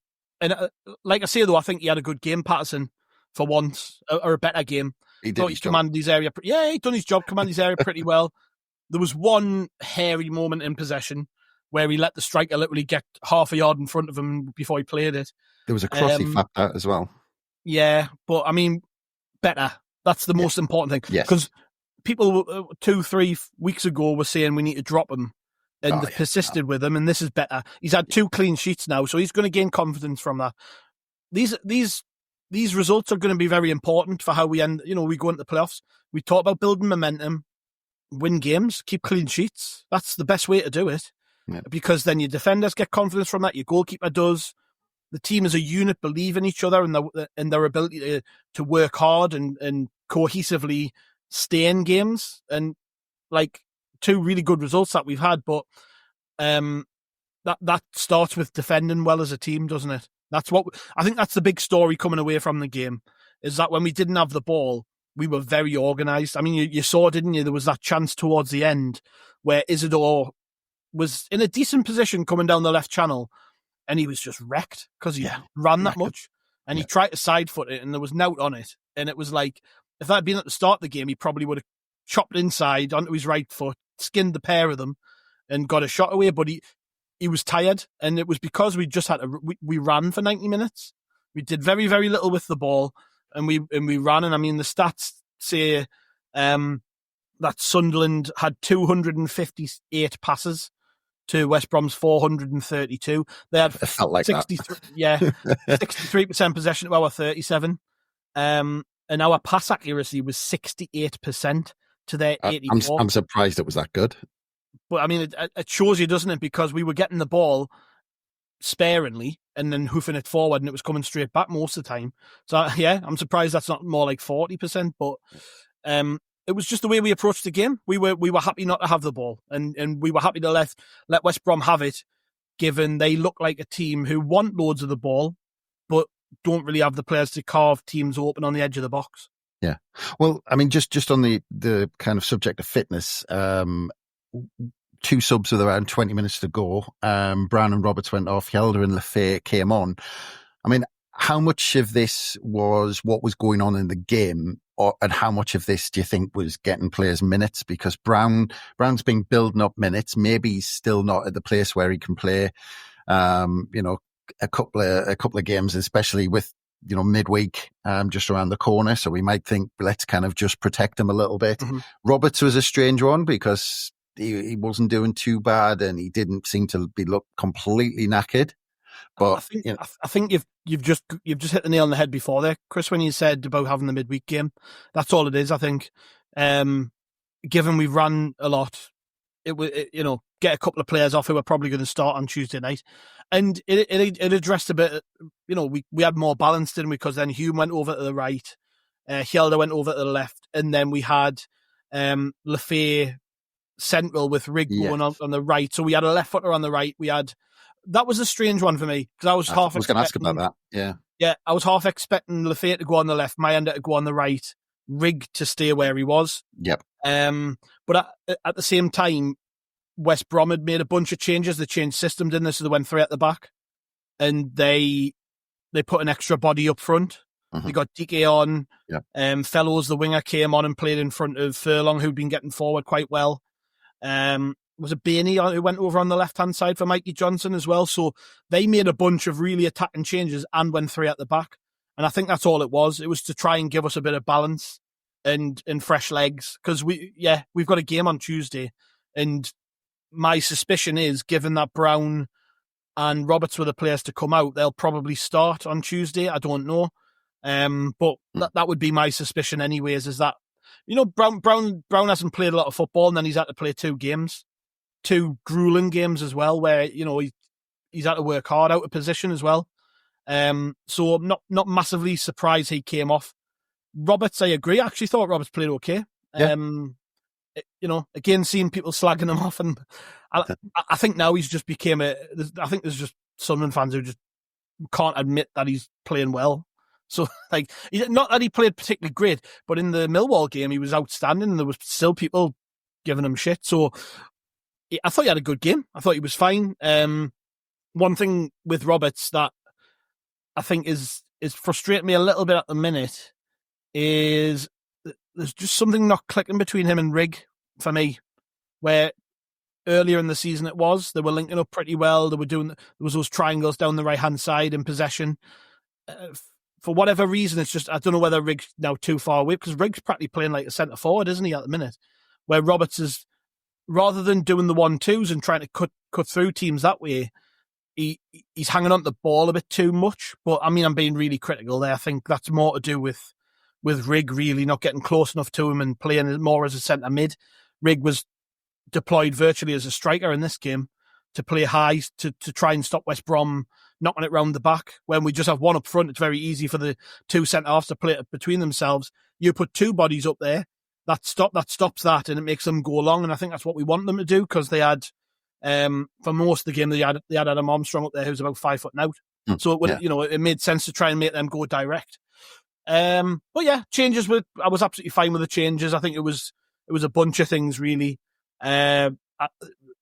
like I say, though, I think he had a good game, Patterson, for once, or a better game. He did. He commanded his area. He'd done his job, commanded his area pretty well. There was one hairy moment in possession where he let the striker literally get half a yard in front of him before he played it. There was a cross he fapped out as well. Yeah, but I mean, better. That's the most important thing. Because people 2-3 weeks ago were saying we need to drop him, and they persisted with him, and this is better. He's had 2 clean sheets now, so he's going to gain confidence from that. These results are going to be very important for how we end. We go into the playoffs. We talk about building momentum, win games, keep clean sheets. That's the best way to do it. Yeah. Because then your defenders get confidence from that, your goalkeeper does. The team as a unit believe in each other and their ability to work hard and cohesively stay in games. And like 2 really good results that we've had, but that starts with defending well as a team, doesn't it? I think that's the big story coming away from the game, is that when we didn't have the ball, we were very organised. I mean, you saw, didn't you? There was that chance towards the end where Isidore was in a decent position coming down the left channel, and he was just wrecked because he ran that much, and he tried to side foot it, and there was nout on it, and it was like, if that had been at the start of the game, he probably would have chopped inside onto his right foot, skinned the pair of them, and got a shot away. But he was tired, and it was because we just had we ran for 90 minutes. We did very, very little with the ball, and we ran. And I mean, the stats say that Sunderland had 258 passes to West Brom's 432. They had it felt like 63, 63% possession to our 37. And our pass accuracy was 68% to their 84. I'm surprised it was that good. But I mean, it shows you, doesn't it? Because we were getting the ball sparingly and then hoofing it forward, and it was coming straight back most of the time. So yeah, I'm surprised that's not more like 40%. But it was just the way we approached the game. We were happy not to have the ball, and we were happy to let West Brom have it, given they look like a team who want loads of the ball, but don't really have the players to carve teams open on the edge of the box. Yeah. Well, I mean, just on the kind of subject of fitness, 2 subs with around 20 minutes to go. Brown and Roberts went off. Hjelde and Lefay came on. I mean, how much of this was what was going on in the game, and how much of this do you think was getting players minutes? Because Brown's been building up minutes. Maybe he's still not at the place where he can play, a couple of games, especially with, midweek, just around the corner. So we might think, let's kind of just protect him a little bit. Mm-hmm. Roberts was a strange one because he wasn't doing too bad, and he didn't seem to look completely knackered. But I think you've just hit the nail on the head before there, Chris, when you said about having the midweek game. That's all it is. I think, given we've run a lot, get a couple of players off who are probably going to start on Tuesday night, and it addressed a bit. We had more balance, didn't we? Because then Hume went over to the right, Hjelde went over to the left, and then we had Lefay central with Rig going on the right. So we had a left footer on the right. That was a strange one for me, because I was going to ask about that. Yeah, I was half expecting Lefay to go on the left, Mayenda to go on the right, Rig to stay where he was. Yep. But at the same time, West Brom had made a bunch of changes. They changed system, didn't they? So they went 3 at the back, and they put an extra body up front. Mm-hmm. They got Dike on. Yep. Fellows, the winger, came on and played in front of Furlong, who'd been getting forward quite well. Was it Bainey who went over on the left-hand side for Mikey Johnson as well? So they made a bunch of really attacking changes and went 3 at the back. And I think that's all it was. It was to try and give us a bit of balance and fresh legs. Because we've got a game on Tuesday. And my suspicion is, given that Brown and Roberts were the players to come out, they'll probably start on Tuesday. I don't know. But that would be my suspicion anyways, is that, Brown hasn't played a lot of football, and then he's had to play 2 games. 2 grueling games as well, where he's had to work hard out of position as well. So I'm not massively surprised he came off. Roberts, I agree. I actually thought Roberts played okay. Yeah. Again, seeing people slagging him off, and I think now he's just became I think there's just Sunderland fans who just can't admit that he's playing well. So, not that he played particularly great, but in the Millwall game he was outstanding, and there was still people giving him shit. So I thought he had a good game. I thought he was fine. One thing with Roberts that I think is frustrating me a little bit at the minute is there's just something not clicking between him and Rig for me, where earlier in the season they were linking up pretty well. There was those triangles down the right-hand side in possession. For whatever reason, it's just, I don't know whether Rig's now too far away, because Rig's practically playing like a centre forward, isn't he, at the minute? Where Roberts is, rather than doing the 1-2s and trying to cut through teams that way, he's hanging on to the ball a bit too much. But I mean, I'm being really critical there. I think that's more to do with Rig really not getting close enough to him and playing more as a centre mid. Rig was deployed virtually as a striker in this game to play high, to try and stop West Brom knocking it round the back. When we just have one up front, it's very easy for the 2 centre-halves to play it between themselves. You put 2 bodies up there, that stops that, and it makes them go along. And I think that's what we want them to do, because they had, for most of the game, they had Adam Armstrong up there who's about 5 foot out. So it made sense to try and make them go direct. But yeah, changes I was absolutely fine with the changes. I think it was a bunch of things really. I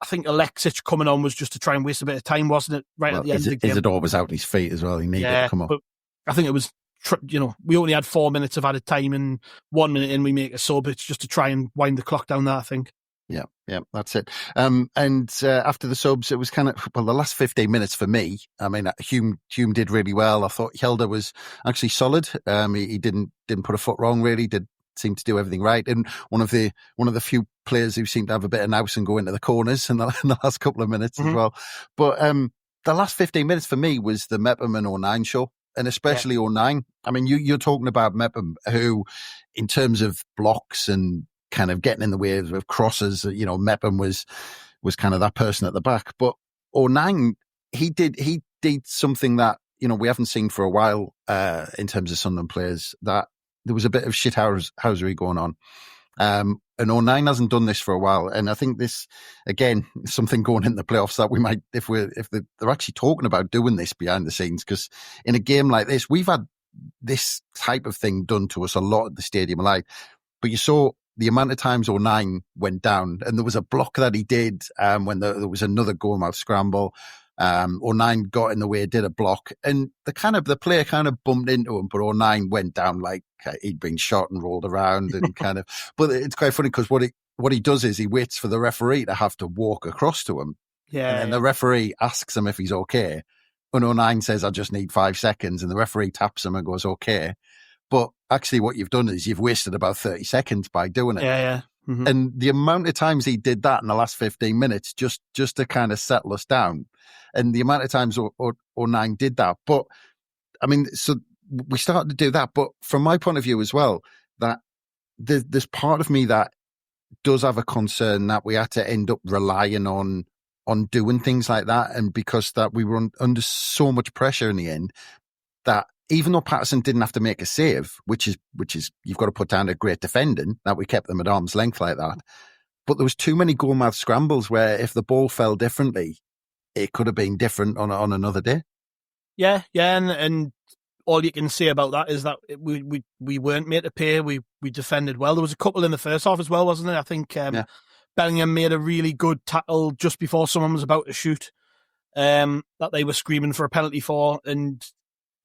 think Alexic coming on was just to try and waste a bit of time, wasn't it? Right at the end of the game. Isidore was out on his feet as well. He needed to come on. But I think it was, we only had 4 minutes of added time, and 1 minute in we make a sub. It's just to try and wind the clock down there, I think. Yeah, that's it. And after the subs, it was kind of, the last 15 minutes for me, I mean, Hume did really well. I thought Helder was actually solid. He didn't put a foot wrong, really, did seem to do everything right. And one of the few players who seemed to have a bit of nous and go into the corners in the last couple of minutes as well. But the last 15 minutes for me was the Mepham and O'Nien show. And especially O'Nien. I mean, you're talking about Mepham, who, in terms of blocks and kind of getting in the way of crosses, Mepham was kind of that person at the back. But O'Nien, he did something that, we haven't seen for a while in terms of Sunderland players, that there was a bit of shithousery going on. And O'Nien hasn't done this for a while. And I think this, again, something going in the playoffs that we might, if they're actually talking about doing this behind the scenes, because in a game like this, we've had this type of thing done to us a lot at the Stadium of Light. But you saw the amount of times O'Nien went down, and there was a block that he did when there was another goal-mouth scramble. O'Nien got in the way, did a block, and the player kind of bumped into him, but O'Nien went down like he'd been shot and rolled around and but it's quite funny because what he does is he waits for the referee to have to walk across to him. And the referee asks him if he's okay. And O'Nien says, I just need 5 seconds. And the referee taps him and goes, okay. But actually what you've done is you've wasted about 30 seconds by doing it. Mm-hmm. And the amount of times he did that in the last 15 minutes, just to kind of settle us down. And the amount of times O'Nien did that. But, I mean, so we started to do that. But from my point of view as well, that there's part of me that does have a concern that we had to end up relying on doing things like that. And because that we were under so much pressure in the end, that even though Patterson didn't have to make a save, which is you've got to put down a great defending, that we kept them at arm's length like that. But there was too many goal-mouth scrambles where if the ball fell differently, it could have been different on another day. Yeah, and all you can say about that is that we weren't made to pay. We defended well. There was a couple in the first half as well, wasn't there? I think Bellingham made a really good tackle just before someone was about to shoot, that they were screaming for a penalty for, and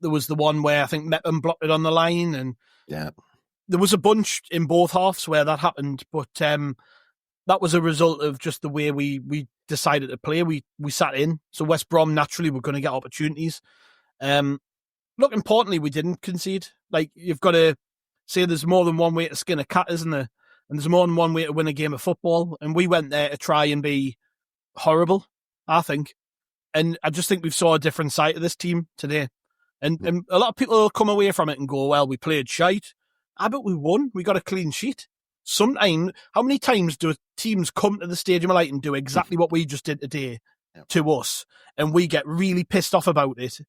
there was the one where I think Mepham blocked it on the line, and there was a bunch in both halves where that happened, but that was a result of just the way we decided to play. We sat in, so West Brom naturally were going to get opportunities. Look, importantly, we didn't concede. Like, you've got to say there's more than one way to skin a cat, isn't there? And there's more than one way to win a game of football, and we went there to try and be horrible, I think. And I just think we've saw a different side of this team today. And a lot of people will come away from it and go, well, we played shite. But we won. We got a clean sheet. Sometimes, how many times do teams come to the Stadium of Light and do exactly what we just did today to us? And we get really pissed off about it.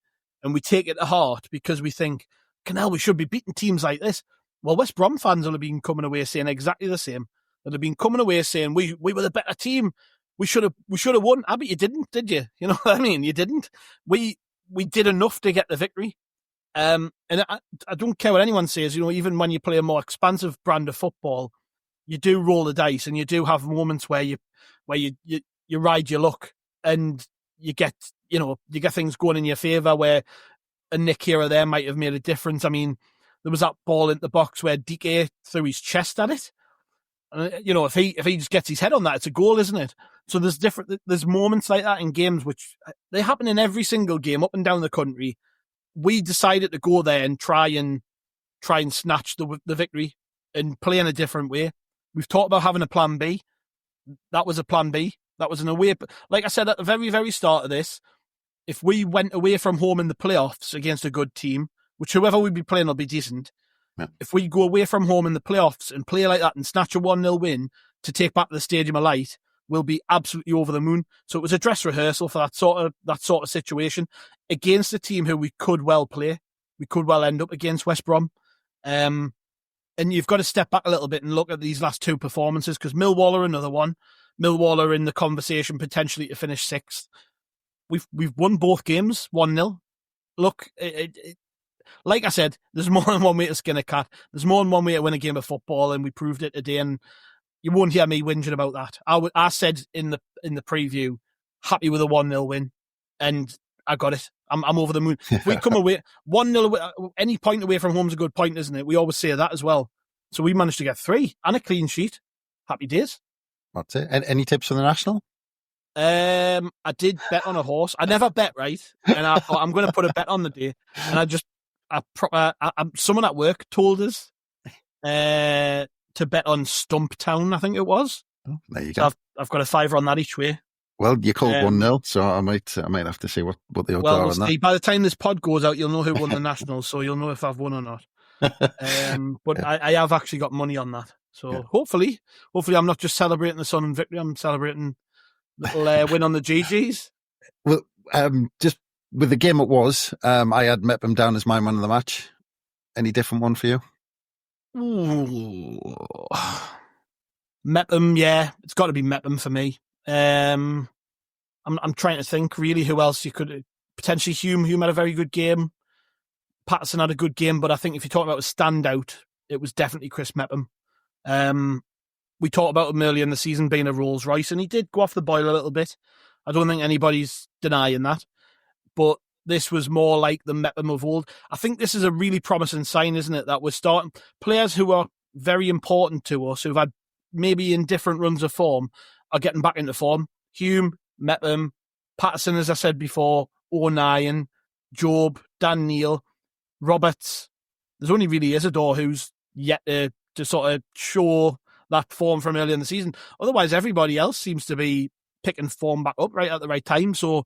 And we take it to heart because we think, Canal, we should be beating teams like this. Well, West Brom fans will have been coming away saying exactly the same. They'll have been coming away saying, we were the better team. We should have won. But you didn't, did you? You know what I mean? You didn't. We did enough to get the victory. And I don't care what anyone says, even when you play a more expansive brand of football, you do roll the dice and you do have moments where you ride your luck and you get things going in your favour where a nick here or there might have made a difference. I mean, there was that ball in the box where Dike threw his chest at it. And, if he just gets his head on that, it's a goal, isn't it? So there's moments like that in games which they happen in every single game up and down the country. We decided to go there and try and snatch the victory and play in a different way. We've talked about having a plan B. That was a plan B. That was an away. Like I said at the very, very start of this, if we went away from home in the playoffs against a good team, which whoever we'd be playing will be decent. Yeah. If we go away from home in the playoffs and play like that and snatch a 1-0 win to take back the Stadium of Light, we'll be absolutely over the moon. So it was a dress rehearsal for that sort of situation against a team who we could well play. We could well end up against West Brom. And you've got to step back a little bit and look at these last two performances, because Millwall are another one. Millwall are in the conversation potentially to finish sixth. We've won both games 1-0. look, like I said, there's more than one way to skin a cat. There's more than one way to win a game of football, and we proved it today. And you won't hear me whinging about that. I said in the preview, happy with a 1-0 win, and I got it. I'm over the moon. If we come away 1-0, any point away from home's a good point, isn't it? We always say that as well. So we managed to get 3 and a clean sheet. Happy days. That's it. Any tips for the national? I did bet on a horse. I never bet, right? And I thought I'm going to put a bet on the day. And someone at work told us to bet on Stumptown, I think it was. Oh, there you go. So I've got a $5 on that each way. Well, you called 1-0, so I might have to see what the odds are on that. By the time this pod goes out, you'll know who won the Nationals, so you'll know if I've won or not. But I have actually got money on that. So hopefully I'm not just celebrating the Sun and victory, I'm celebrating little win on the GGs. Well, just with the game it was, I had Mepham down as my man of the match. Any different one for you? Ooh. Mepham, yeah, it's got to be Mepham for me. I'm trying to think really who else you could potentially. Hume had a very good game. Patterson had a good game, but I think if you're talking about a standout, it was definitely Chris Mepham. We talked about him earlier in the season being a Rolls-Royce, and he did go off the boil a little bit. I don't think anybody's denying that, but this was more like the Mepham of old. I think this is a really promising sign, isn't it? That we're starting players who are very important to us, who've had maybe in different runs of form, are getting back into form. Hume, Mepham, Patterson, as I said before, O'Nien, Job, Dan Neil, Roberts. There's only really Isidore who's yet to sort of show that form from earlier in the season. Otherwise, everybody else seems to be picking form back up right at the right time. So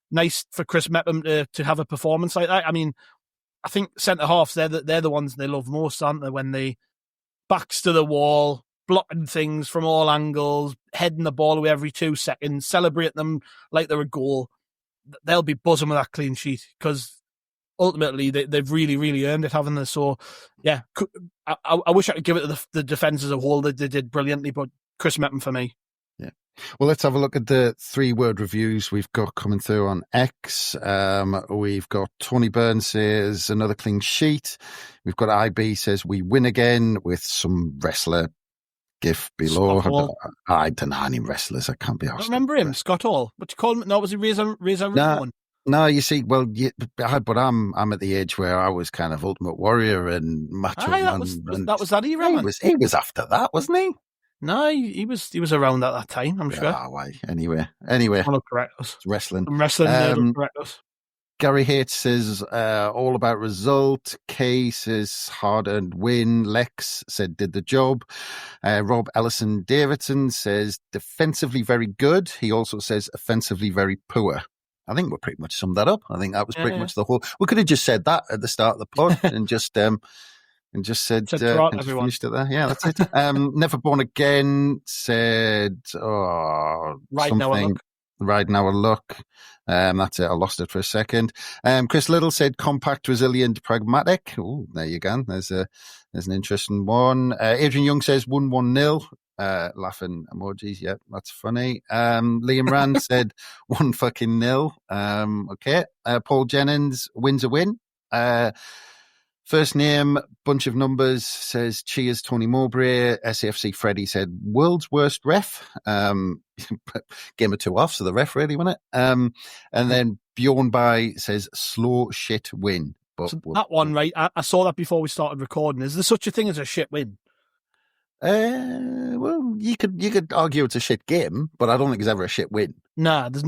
nice for Chris Mepham to have a performance like that. I mean, I think centre-halves, they're the ones they love most, aren't they? When they backs to the wall, blocking things from all angles, heading the ball away every 2 seconds, celebrating them like they're a goal. They'll be buzzing with that clean sheet because ultimately they've really, really earned it, haven't they? So, yeah, I wish I could give it to the defence as a whole. They did brilliantly, but Chris Mepham for me. Yeah. Well, let's have a look at the 3-word reviews we've got coming through on X. We've got Tony Burns says another clean sheet. We've got IB says we win again with some wrestler gif below. I don't know any wrestlers. I can't be asked. I remember him, Scott Hall. What you call him? No, was he Razor Ramon? No, you see, well, but I'm at the age where I was kind of Ultimate Warrior and Macho Man. That was that era, man. He was after that, wasn't he? No, he was around at that time, I'm sure. Anyway. I'll correct us. It's wrestling. I'm wrestling nerd, correct us. Gary Hates says, all about result. Kay says, hard-earned win. Lex said, did the job. Rob Ellison Davidson says, defensively very good. He also says, offensively very poor. I think we pretty much summed that up. I think that was pretty much the whole. We could have just said that at the start of the pod and just said everyone. Finished it there. Yeah, that's it. Never Born Again said, Riding our luck. That's it. I lost it for a second. Chris Little said compact, resilient, pragmatic. Oh, there you go. There's an interesting one. Adrian Young says 1-1-0. Laughing emojis. Yeah, that's funny. Liam Rand said 1-0. Okay. Paul Jennings wins a win. First name, bunch of numbers, says cheers Tony Mowbray. SAFC Freddie said world's worst ref. Game of 2 off, so the ref really, wasn't it? And then Bjorn By says slow shit win. But so that one, right? I saw that before we started recording. Is there such a thing as a shit win? Well, you could argue it's a shit game, but I don't think it's ever a shit win. Nah, there's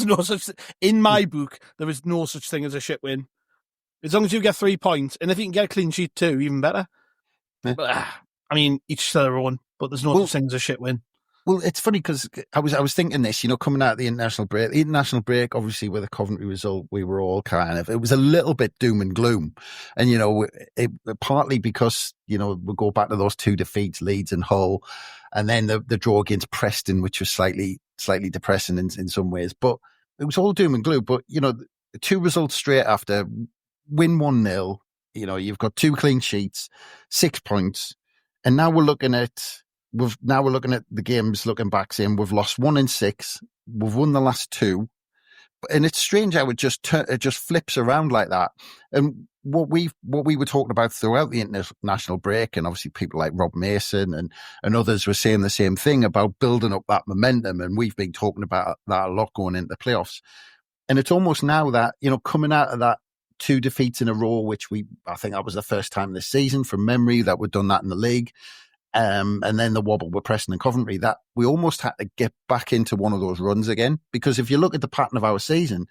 no such in my book. There is no such thing as a shit win. As long as you get 3 points, and if you can get a clean sheet too, even better. Yeah. But, I mean, each to their own, but there's no such thing as a shit win. Well, it's funny because I was thinking this, coming out of the international break. The international break, obviously, with the Coventry result, we were all it was a little bit doom and gloom. And, it partly because, we go back to those 2 defeats, Leeds and Hull, and then the draw against Preston, which was slightly depressing in some ways. But it was all doom and gloom. But, 2 results straight after, win 1-0, you've got 2 clean sheets, 6 points. And now we're looking at the games, looking back, saying we've lost 1 in 6. We've won the last 2. And it's strange how it just flips around like that. And what we were talking about throughout the international break, and obviously people like Rob Mason and others were saying the same thing about building up that momentum. And we've been talking about that a lot going into the playoffs. And it's almost now that, coming out of that 2 defeats in a row, which I think that was the first time this season from memory that we'd done that in the league. And then the wobble with Preston and Coventry, that we almost had to get back into one of those runs again. Because if you look at the pattern of our season,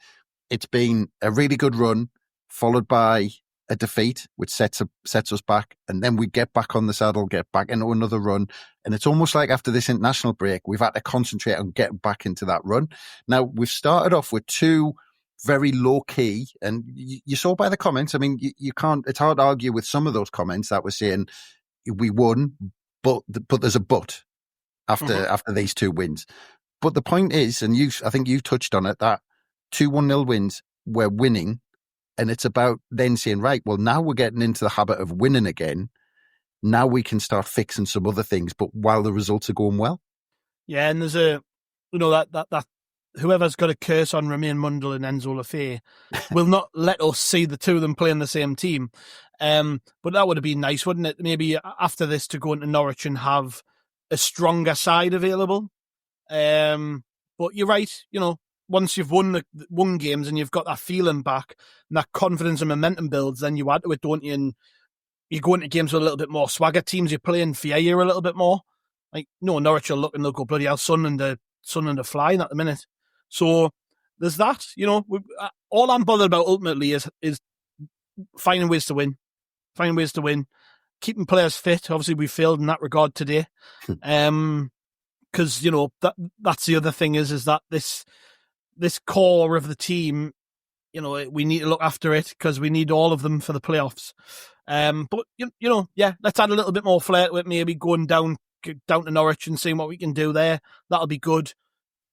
it's been a really good run followed by a defeat, which sets us back. And then we get back on the saddle, get back into another run. And it's almost like after this international break, we've had to concentrate on getting back into that run. Now, we've started off with 2 very low key, and you saw by the comments, I mean, you can't, it's hard to argue with some of those comments that were saying we won, but there's a but after these 2 wins. But the point is, and I think you touched on it, that 2 1-0 wins, we're winning. And it's about then saying, right, well, now we're getting into the habit of winning again. Now we can start fixing some other things, but while the results are going well. Yeah, and there's that whoever's got a curse on Romain Mundle and Enzo Lefebvre will not let us see the 2 of them play in the same team. But that would have been nice, wouldn't it? Maybe after this to go into Norwich and have a stronger side available. But you're right, once you've won games and you've got that feeling back and that confidence and momentum builds, then you add to it, don't you? And you go into games with a little bit more swagger. Teams you're playing fear you a little bit more. Like, Norwich will look and they'll go, bloody hell, Sunderland are flying at the minute. So there's that, all I'm bothered about ultimately is finding ways to win. Keeping players fit. Obviously, we failed in that regard today. Because, that's the other thing is that this core of the team, we need to look after it because we need all of them for the playoffs. But, let's add a little bit more flair to it, maybe going down to Norwich and seeing what we can do there. That'll be good.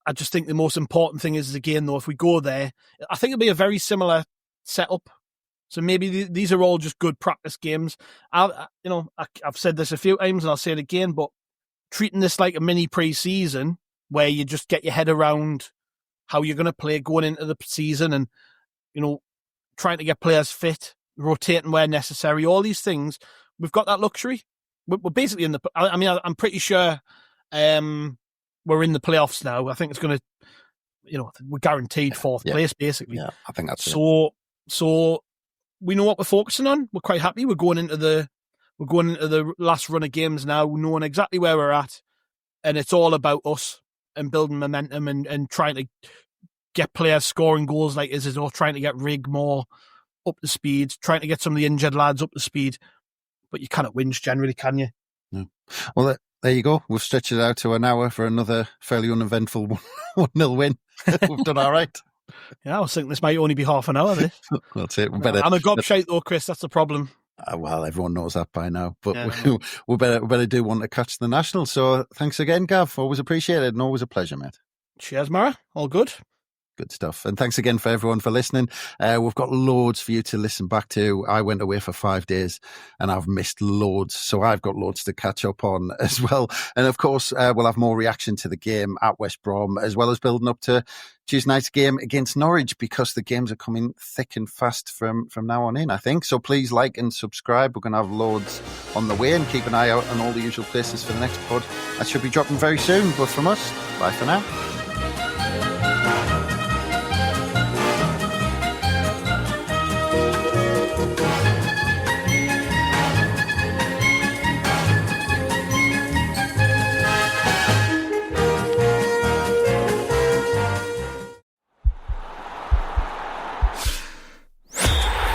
I just think the most important thing is, again, though, if we go there, I think it'll be a very similar setup. So maybe these are all just good practice games. I've said this a few times and I'll say it again, but treating this like a mini pre-season where you just get your head around how you're going to play going into the season and, trying to get players fit, rotating where necessary, all these things. We've got that luxury. We're basically in the... I'm pretty sure we're in the playoffs now. I think it's going to... we're guaranteed 4th place, basically. Yeah, I think that's it. So we know what we're focusing on. We're quite happy. We're going into the last run of games now, knowing exactly where we're at. And it's all about us and building momentum and trying to get players scoring goals like Isidore, trying to get Rig more up to speed, trying to get some of the injured lads up to speed. But you cannot whinge generally, can you? No. Well, there you go. We've stretched it out to an hour for another fairly uneventful 1-0 win. We've done all right. Yeah, I was thinking this might only be half an hour. This. That's it. I'm a gobshite though, Chris. That's the problem. Well, everyone knows that by now. But yeah, we better do want to catch the National. So thanks again, Gav. Always appreciated and always a pleasure, mate. Cheers, Mara. All good. Good stuff. And thanks again for everyone for listening. We've got loads for you to listen back to. I went away for 5 days and I've missed loads. So I've got loads to catch up on as well. And of course, we'll have more reaction to the game at West Brom, as well as building up to Tuesday night's game against Norwich, because the games are coming thick and fast from now on in, I think. So please like and subscribe. We're going to have loads on the way, and keep an eye out on all the usual places for the next pod. That should be dropping very soon. But from us, bye for now.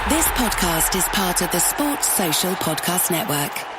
This podcast is part of the Sports Social Podcast Network.